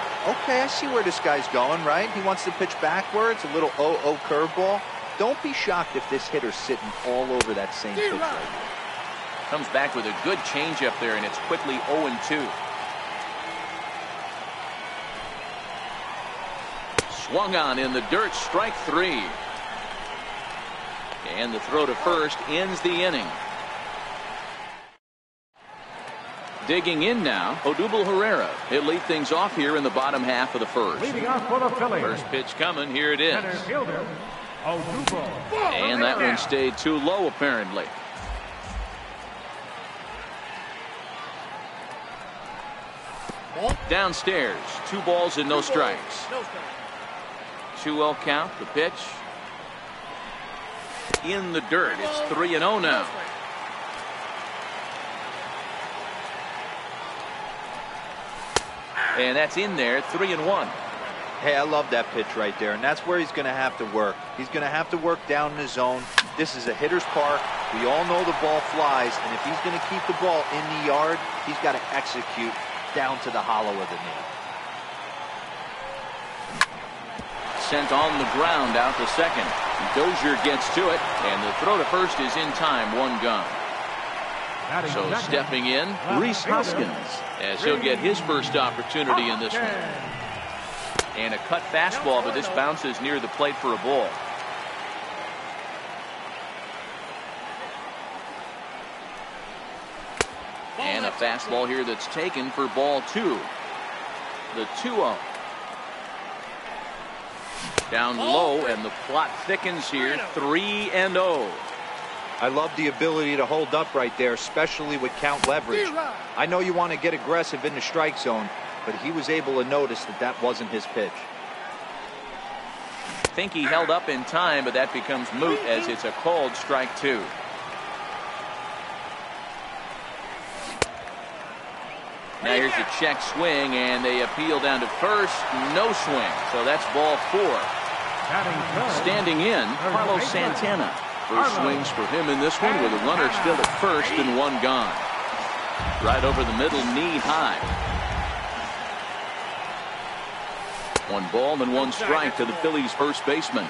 I see where this guy's going, right? He wants to pitch backwards, a little 0-0 curveball. Don't be shocked if this hitter's sitting all over that same pitch right now. Comes back with a good changeup there, and it's quickly 0-2. Swung on in the dirt, strike 3. And the throw to first ends the inning. Digging in now, Odubel Herrera. He'll lead things off here in the bottom half of the first. Leading off for the Phillies. First pitch coming, here it is. Center fielder, Odubel. And that one stayed too low apparently. Downstairs, 2 balls and no strikes. 2-0 count, the pitch. In the dirt, it's 3-0 now. And that's in there, 3-1. Hey, I love that pitch right there, and that's where he's going to have to work. He's going to have to work down in the zone. This is a hitter's park. We all know the ball flies, and if he's going to keep the ball in the yard, he's got to execute down to the hollow of the knee. Sent on the ground out to second. Dozier gets to it, and the throw to first is in time, 1 gone. So stepping in, Rhys Hoskins, as he'll get his first opportunity in this one. And a cut fastball, but this bounces near the plate for a ball. And a fastball here that's taken for ball 2. The 2-0. Down low, and the plot thickens here, 3-0. I love the ability to hold up right there, especially with count leverage. I know you want to get aggressive in the strike zone, but he was able to notice that that wasn't his pitch. I think he held up in time, but that becomes moot as it's a called strike 2. Now here's a check swing, and they appeal down to first. No swing, so that's ball 4. Standing in, Carlos Santana. First swings for him in this one with a runner still at first and 1 gone. Right over the middle, knee high. 1 ball and 1 strike to the Phillies first baseman.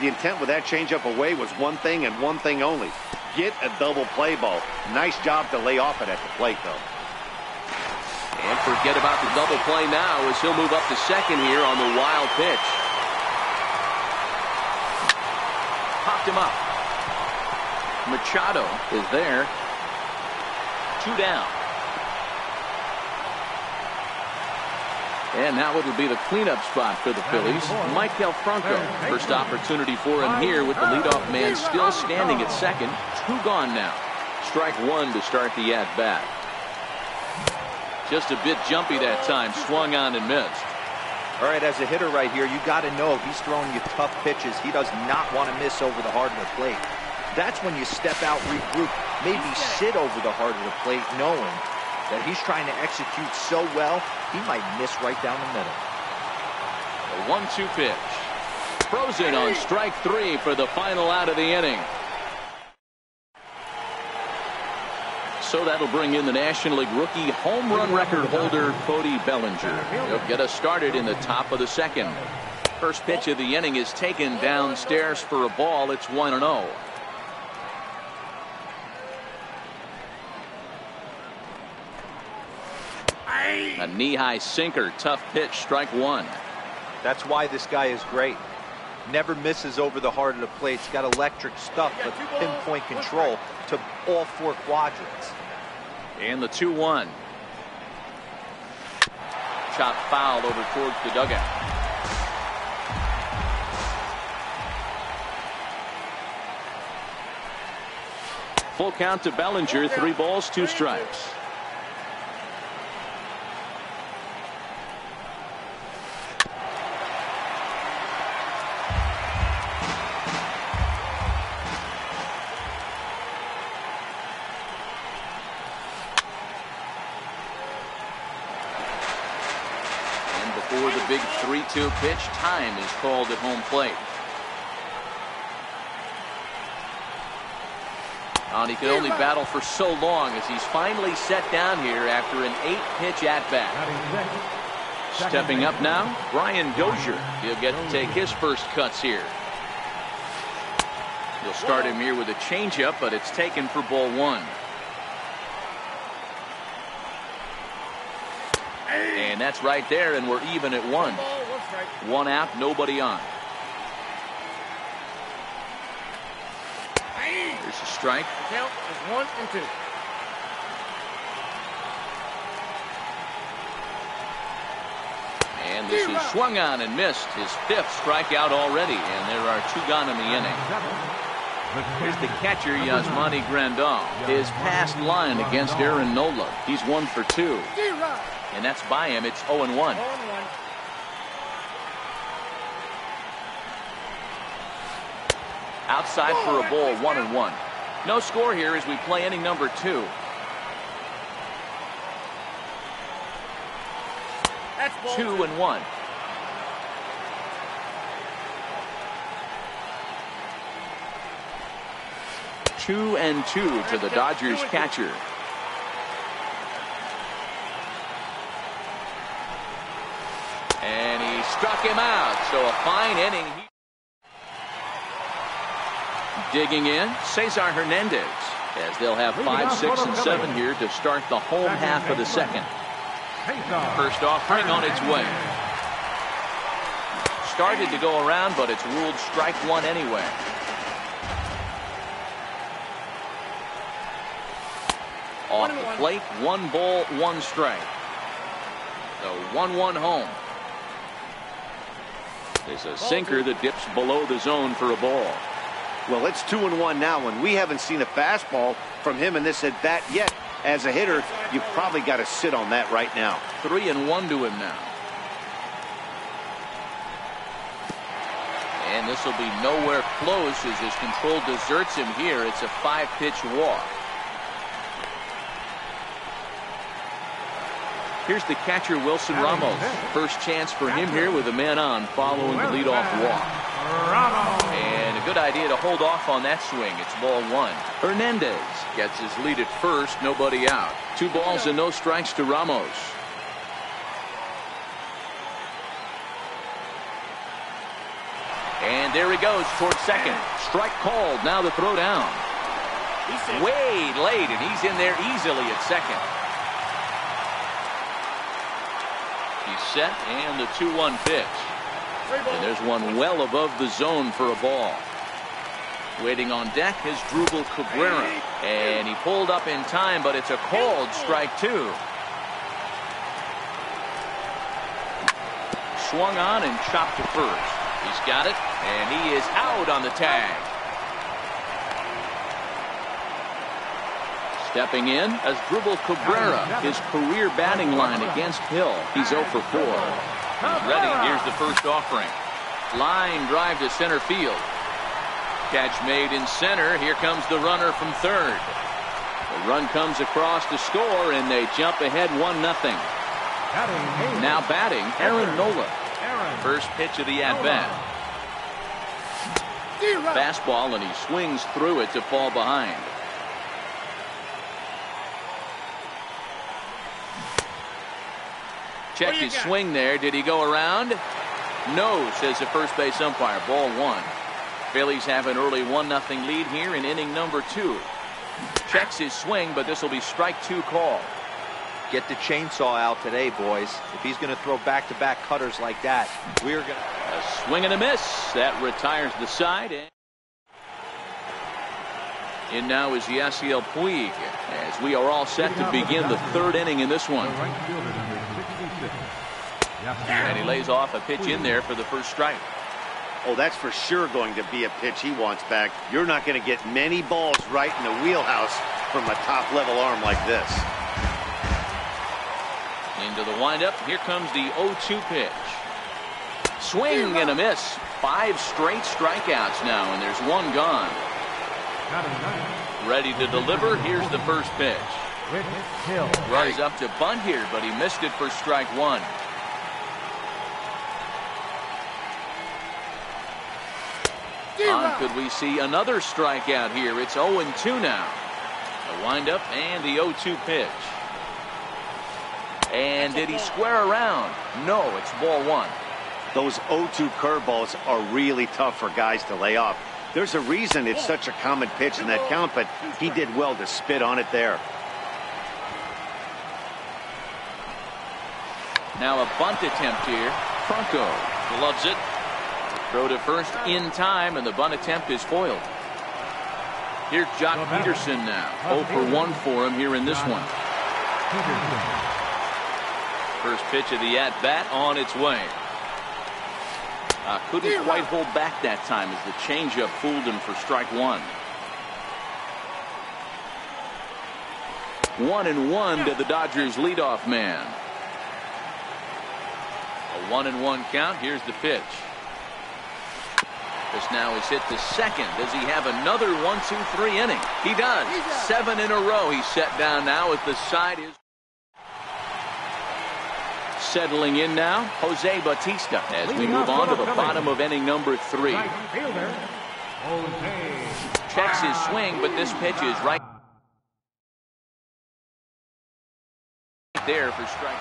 The intent with that changeup away was one thing and one thing only. Get a double play ball. Nice job to lay off it at the plate, though. And forget about the double play now as he'll move up to second here on the wild pitch. Popped him up. Machado is there. 2 down. And now it'll be the cleanup spot for the Phillies. Michael Franco. First opportunity for him here with the leadoff man still standing at second. 2 gone now. Strike 1 to start the at-bat. Just a bit jumpy that time. Swung on and missed. All right, as a hitter right here, you got to know if he's throwing you tough pitches, he does not want to miss over the heart of the plate. That's when you step out, regroup, maybe sit over the heart of the plate, knowing that he's trying to execute so well, he might miss right down the middle. A 1-2 pitch. Frozen on strike 3 for the final out of the inning. So that'll bring in the National League rookie home run record holder Cody Bellinger. He'll get us started in the top of the second. First pitch of the inning is taken downstairs for a ball. It's 1-0. A knee-high sinker, tough pitch, strike 1. That's why this guy is great. Never misses over the heart of the plate. He's got electric stuff, but pinpoint control to all 4 quadrants. And the 2-1. Chop foul over towards the dugout. Full count to Bellinger, 3 balls, 2 strikes. Before the big 3-2 pitch, time is called at home plate. And he could only battle for so long as he's finally set down here after an 8-pitch at-bat. Stepping up now, Brian Dozier. He'll get to take his first cuts here. He'll start him here with a changeup, but it's taken for ball 1. And that's right there, and we're even at 1. 1 out, nobody on. There's a strike. The count is 1 and 2. And this is swung on and missed. His 5th strikeout already, and there are 2 gone in the inning. Here's the catcher, Yasmani Grandal. His past line against Aaron Nola. He's 1 for 2. And that's by him. It's 0-1. Outside for a ball, 1-1. No score here as we play inning number 2. That's ball 2-1. Two and 2 to the Dodgers catcher. And he struck him out. So a fine inning. Digging in, Cesar Hernandez, as they'll have 5, 6, and 7 here to start the home half of the second. First offering on its way. Started to go around, but it's ruled strike 1 anyway. Off the plate, 1 ball, 1 strike. So 1-1 home. There's a sinker that dips below the zone for a ball. Well, it's 2-1 now, and we haven't seen a fastball from him in this at bat yet. As a hitter, you've probably got to sit on that right now. 3-1 to him now. And this will be nowhere close as his control deserts him here. It's a 5-pitch walk. Here's the catcher, Wilson Ramos. First chance for him here with a man on following the leadoff walk. And a good idea to hold off on that swing. It's ball 1. Hernandez gets his lead at first, nobody out. 2 balls and no strikes to Ramos. And there he goes towards second. Strike called. Now the throw down. Way late, and he's in there easily at second. He's set, and the 2-1 pitch. And there's one well above the zone for a ball. Waiting on deck is Drupal Cabrera. And he pulled up in time, but it's a called strike two. Swung on and chopped to first. He's got it, and he is out on the tag. Stepping in as Drupal Cabrera, his career batting line against Hill. He's 0 for 4. He's ready. Here's the first offering. Line drive to center field. Catch made in center. Here comes the runner from third. The run comes across to score, and they jump ahead 1-0. Now batting, Aaron Nola. First pitch of the at-bat. Fastball, and he swings through it to fall behind. Check his swing there. Did he go around? No, says the first base umpire. Ball one. Phillies have an early 1-0 lead here in inning number 2. Checks his swing, but this will be strike 2 call. Get the chainsaw out today, boys. If he's going to throw back-to-back cutters like that, we're going to... A swing and a miss. That retires the side. In now is Yasiel Puig, as we are all set to begin the 3rd inning in this one. And he lays off a pitch in there for the first strike. Oh, that's for sure going to be a pitch he wants back. You're not going to get many balls right in the wheelhouse from a top-level arm like this. Into the windup. Here comes the 0-2 pitch. Swing and a miss. 5 straight strikeouts now, and there's 1 gone. Ready to deliver. Here's the first pitch. Runs up to bunt here, but he missed it for strike 1. Could we see another strikeout here? It's 0-2 now. The windup and the 0-2 pitch. And did he square around? No, it's ball 1. Those 0-2 curveballs are really tough for guys to lay off. There's a reason it's such a common pitch in that count, but he did well to spit on it there. Now a bunt attempt here. Franco gloves it. Throw to first in time, and the bunt attempt is foiled. Here's Jock Peterson now. 0 for 1 for him here in this one. First pitch of the at-bat on its way. Couldn't quite hold back that time as the changeup fooled him for strike 1. 1-1 to the Dodgers leadoff man. A 1-1 count. Here's the pitch. This now is hit to second. Does he have another 1-2-3 inning? He does. 7 in a row he's set down now as the side is settling in now. Jose Bautista as we move on to the bottom of inning number 3. Checks his swing, but this pitch is right there for strike.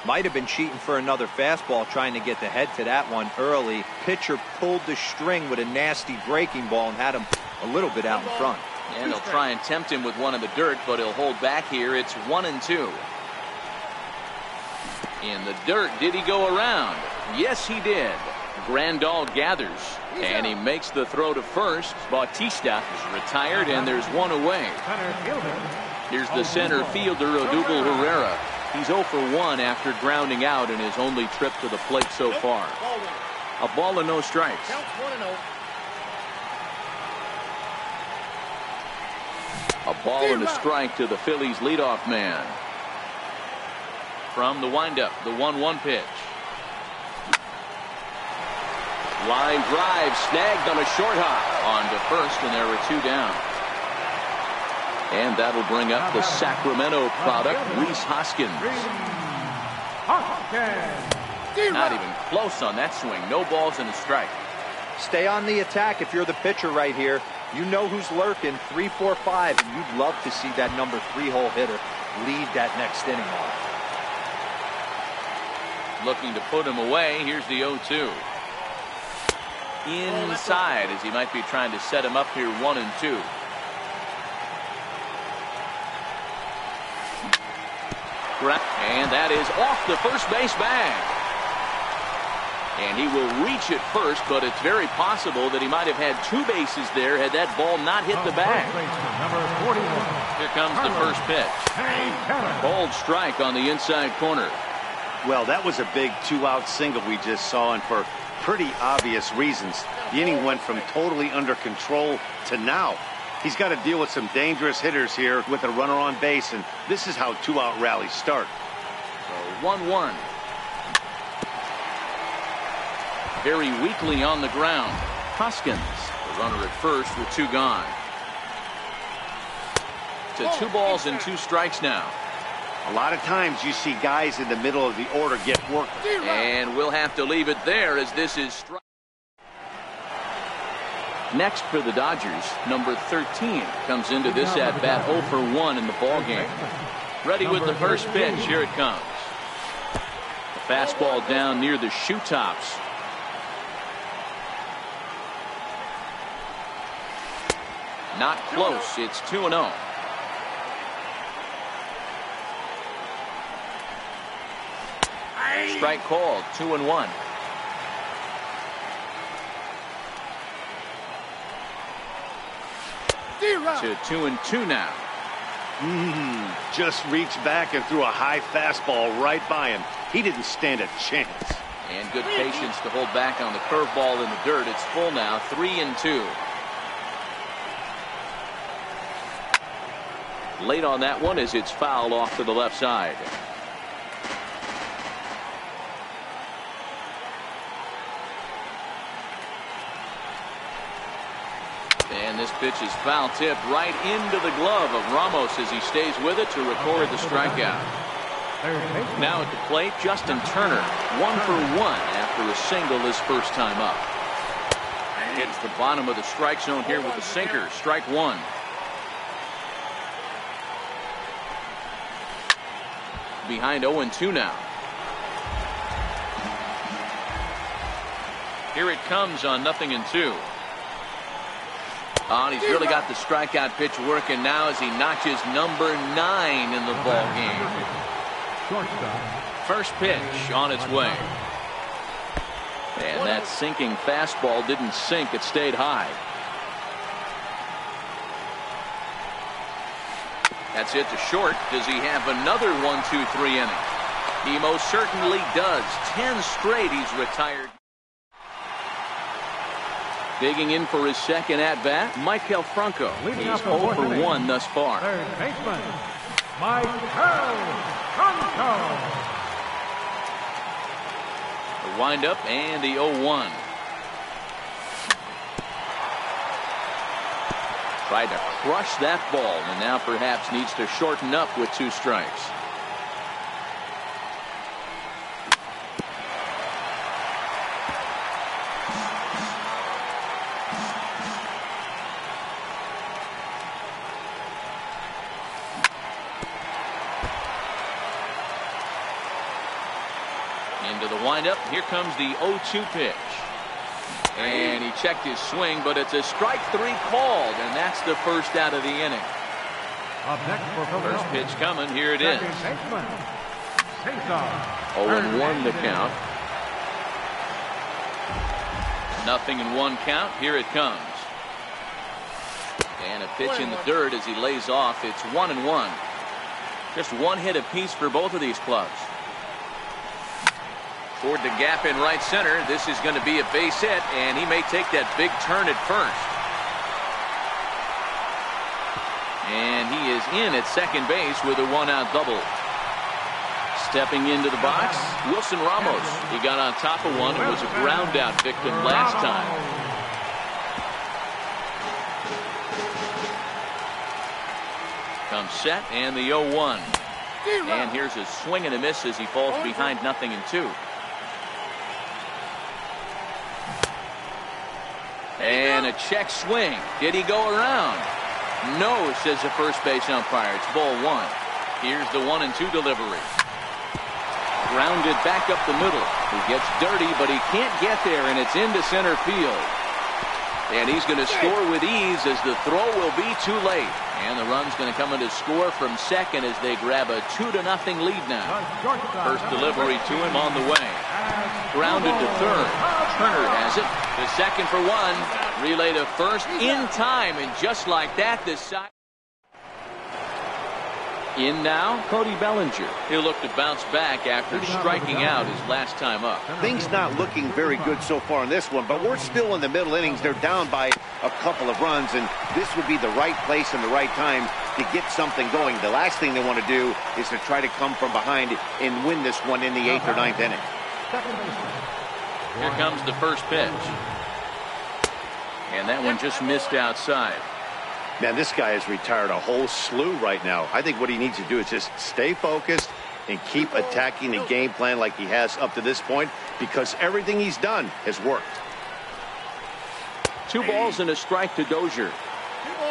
Might have been cheating for another fastball, trying to get the head to that one early. Pitcher pulled the string with a nasty breaking ball and had him a little bit out in front. And they'll try and tempt him with one in the dirt, but he'll hold back here. It's 1-2. In the dirt, did he go around? Yes, he did. Grandal gathers, and he makes the throw to first. Bautista is retired, and there's 1 away. Here's the center fielder, Odubel Herrera. He's 0 for 1 after grounding out in his only trip to the plate so far. A ball and no strikes. A ball and a strike to the Phillies leadoff man. From the windup, the 1-1 pitch. Line drive snagged on a short hop on to first, and there are 2 down. And that'll bring up the Sacramento product, Rhys Hoskins. Not even close on that swing. No balls and a strike. Stay on the attack if you're the pitcher right here. You know who's lurking. 3, 4, 5. And you'd love to see that number 3-hole hitter lead that next inning off. Looking to put him away. Here's the 0-2. Inside as he might be trying to set him up here 1-2. And that is off the first base bag. And he will reach it first, but it's very possible that he might have had two bases there had that ball not hit the bag. Number 41. Here comes the first pitch. Bold strike on the inside corner. Well, that was a big two-out single we just saw, and for pretty obvious reasons. The inning went from totally under control to now. He's got to deal with some dangerous hitters here with a runner on base, and this is how two-out rallies start. So 1-1. Very weakly on the ground. Hoskins, the runner at first with two gone. To 2 balls and 2 strikes now. A lot of times you see guys in the middle of the order get worked. And we'll have to leave it there as this is strike. Next for the Dodgers, number 13 comes into this at bat 0 for 1 in the ball game. Ready with the first pitch. Here it comes. The fastball down near the shoe tops. Not close. It's 2-0. Strike called. 2-1. To 2-2 now. Just reached back and threw a high fastball right by him. He didn't stand a chance. And good patience to hold back on the curveball in the dirt. It's full now. 3-2. Late on that one as it's fouled off to the left side. And this pitch is foul tipped right into the glove of Ramos as he stays with it to record the strikeout. Now at the plate, Justin Turner, 1 for 1 after a single his first time up. Hits the bottom of the strike zone here with a sinker. Strike 1. Behind 0-2 now. Here it comes on 0-2. Oh, and he's really got the strikeout pitch working now as he notches number 9 in the ball game. First pitch on its way. And that sinking fastball didn't sink. It stayed high. That's it to short. Does he have another 1-2-3 inning? He most certainly does. 10 straight he's retired. Digging in for his second at-bat, Maikel Franco. He's 0 for 1 thus far. Third baseman, Maikel Franco. The windup and the 0-1. Tried to crush that ball and now perhaps needs to shorten up with 2 strikes. Into the windup. Here comes the 0-2 pitch. And he checked his swing, but it's a strike 3 called, and that's the first out of the inning. Up next for First pitch coming. Here it is. 0-1 the count. 0-1 count. Here it comes. And a pitch in the dirt as he lays off. It's 1-1. Just 1 hit apiece for both of these clubs. Toward the gap in right center. This is going to be a base hit, and he may take that big turn at first. And he is in at second base with a 1-out double. Stepping into the box, Wilson Ramos. He got on top of one and was a ground out victim last time. Comes set and the 0-1. And here's a swing and a miss as he falls behind 0-2. And a check swing. Did he go around? No, says the first base umpire. It's ball 1. Here's the 1-2 delivery. Grounded back up the middle. He gets dirty, but he can't get there, and it's into center field. And he's going to score with ease as the throw will be too late. And the run's going to come in to score from second as they grab a 2-0 lead now. First delivery to him on the way. Grounded to third. Turner has it. The second for one. Relay to first in time. And just like that, this side. In now, Cody Bellinger. He'll look to bounce back after striking out his last time up. Things not looking very good so far in this one, but we're still in the middle innings. They're down by a couple of runs, and this would be the right place and the right time to get something going. The last thing they want to do is to try to come from behind and win this one in the 8th or 9th inning. Here comes the first pitch. And that one just missed outside. Man, this guy has retired a whole slew right now. I think what he needs to do is just stay focused and keep attacking the game plan like he has up to this point, because everything he's done has worked. 2 balls and a strike to Dozier.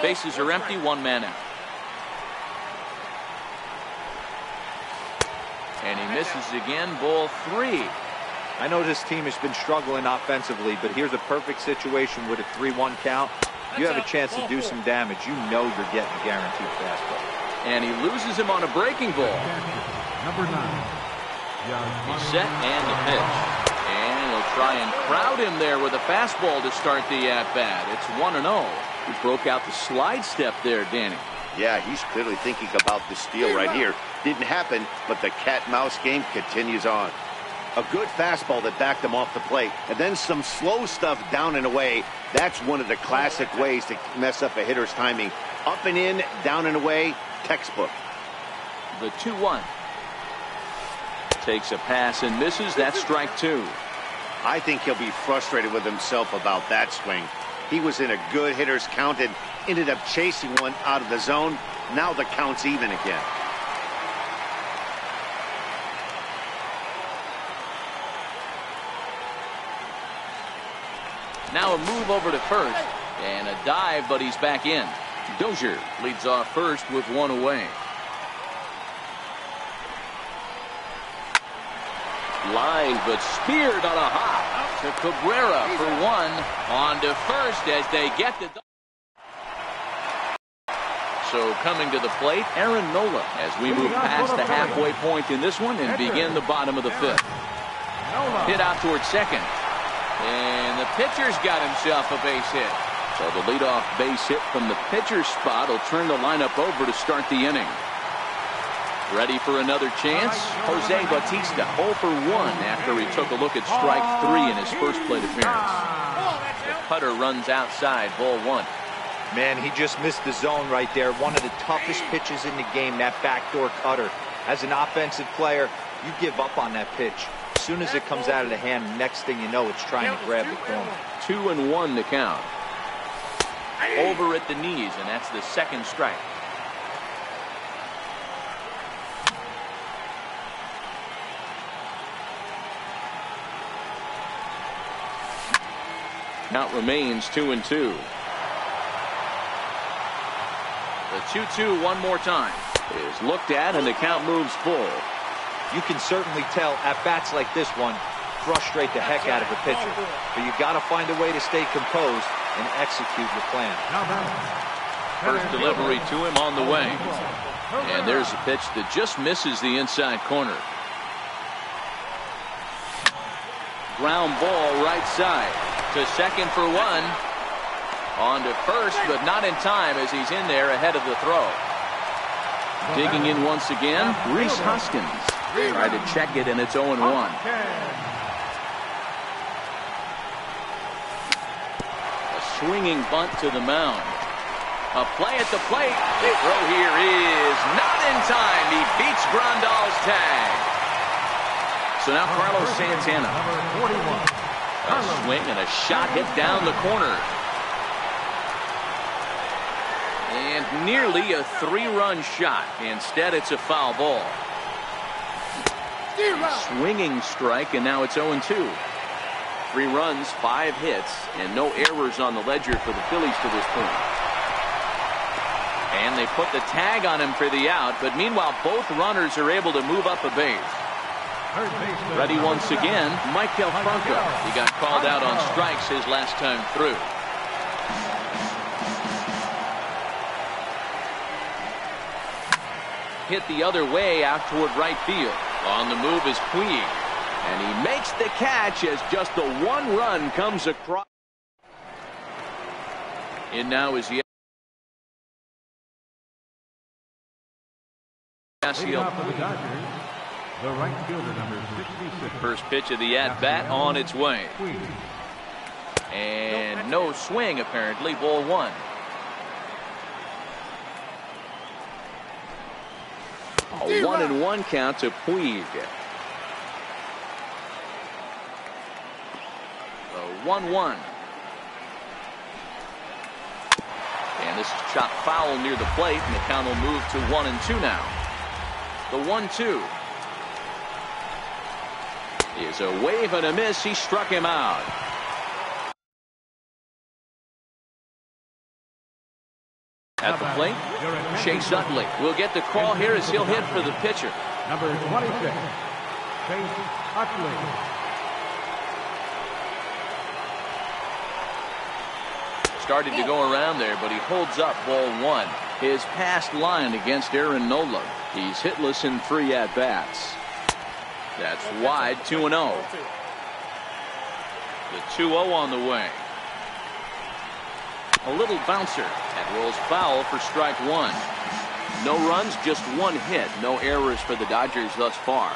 Bases are empty, 1 man out. And he misses again, ball 3. I know this team has been struggling offensively, but here's a perfect situation with a 3-1 count. You have a chance to do some damage. You know you're getting a guaranteed fastball. And he loses him on a breaking ball. Number 9. He's set and the pitch. And he'll try and crowd him there with a fastball to start the at-bat. It's 1-0. He broke out the slide step there, Danny. Yeah, he's clearly thinking about the steal right here. Didn't happen, but the cat-mouse game continues on. A good fastball that backed him off the plate, and then some slow stuff down and away. That's one of the classic ways to mess up a hitter's timing. Up and in, down and away, textbook. The 2-1. Takes a pass and misses. That's strike 2. I think he'll be frustrated with himself about that swing. He was in a good hitter's count and ended up chasing one out of the zone. Now the count's even again. Now a move over to first and a dive, but he's back in. Dozier leads off first with 1 away. Line, but speared on a hop to Cabrera for 1. On to first as they get the. So coming to the plate, Aaron Nola as we move past the halfway point in this one and begin the bottom of the 5th. Hit out towards second. And the pitcher's got himself a base hit. So the leadoff base hit from the pitcher's spot will turn the lineup over to start the inning. Ready for another chance? Jose Bautista 0 for 1 after he took a look at strike 3 in his first plate appearance. The cutter runs outside, ball 1. Man, he just missed the zone right there. One of the toughest pitches in the game, that backdoor cutter. As an offensive player, you give up on that pitch. As soon as it comes out of the hand, next thing you know, it's trying to grab the corner. 2-1 to count. Over at the knees, and that's the second strike. Count remains 2-2. The 2-2 one more time is looked at, and the count moves full. You can certainly tell at bats like this one frustrate the heck out of a pitcher, but you got to find a way to stay composed and execute your plan. First delivery to him on the way, and there's a pitch that just misses the inside corner. Ground ball right side to second for 1. On to first, but not in time as he's in there ahead of the throw. Digging in once again, Rhys Hoskins. Try to check it, and it's 0-1. A swinging bunt to the mound. A play at the plate. The throw here is not in time. He beats Grandal's tag. So now Carlos Santana. A swing and a shot hit down the corner. And nearly a 3-run shot. Instead, it's a foul ball. Swinging strike, and now it's 0-2. 3 runs, 5 hits, and no errors on the ledger for the Phillies to this point. And they put the tag on him for the out, but meanwhile, both runners are able to move up a base. Ready once again, Mike Del Franco. He got called out on strikes his last time through. hit the other way out toward right field. On the move is Puig. And he makes the catch as just the one run comes across. And now is the Leading off for the Dodgers, the right fielder, number 66. First pitch of the at-bat on its way. And no swing, apparently. Ball one. A 1-1 count to Puig. The 1-1. And this is chopped foul near the plate, and the count will move to 1-2 now. The 1-2 is a wave and a miss. He struck him out. At the plate, Chase Utley will get the call here as he'll hit for the pitcher. Number 26, Chase Utley. Started to go around there, but he holds up ball one. His past line against Aaron Nola. He's hitless in 3 at-bats. That's wide, 2-0. The 2-0 on the way. A little bouncer. That rolls foul for strike one. No runs, just one hit. No errors for the Dodgers thus far.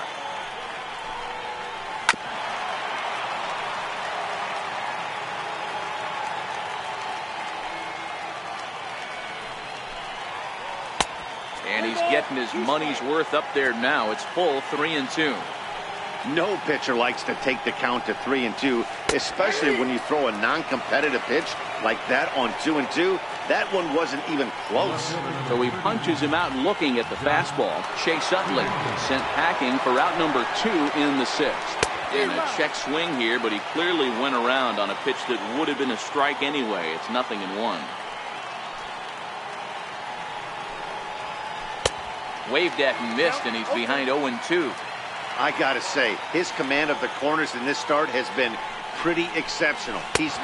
And he's getting his money's worth up there now. It's full 3-2. No pitcher likes to take the count to 3-2, especially when you throw a non-competitive pitch like that on 2-2. That one wasn't even close. So he punches him out looking at the fastball. Chase Utley sent packing for out number 2 in the 6th. In a check swing here, but he clearly went around on a pitch that would have been a strike anyway. It's 0-1. Waved at and missed, and he's behind 0-2. I gotta say, his command of the corners in this start has been pretty exceptional. He's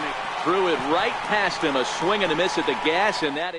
threw it right past him, a swing and a miss at the gas, and that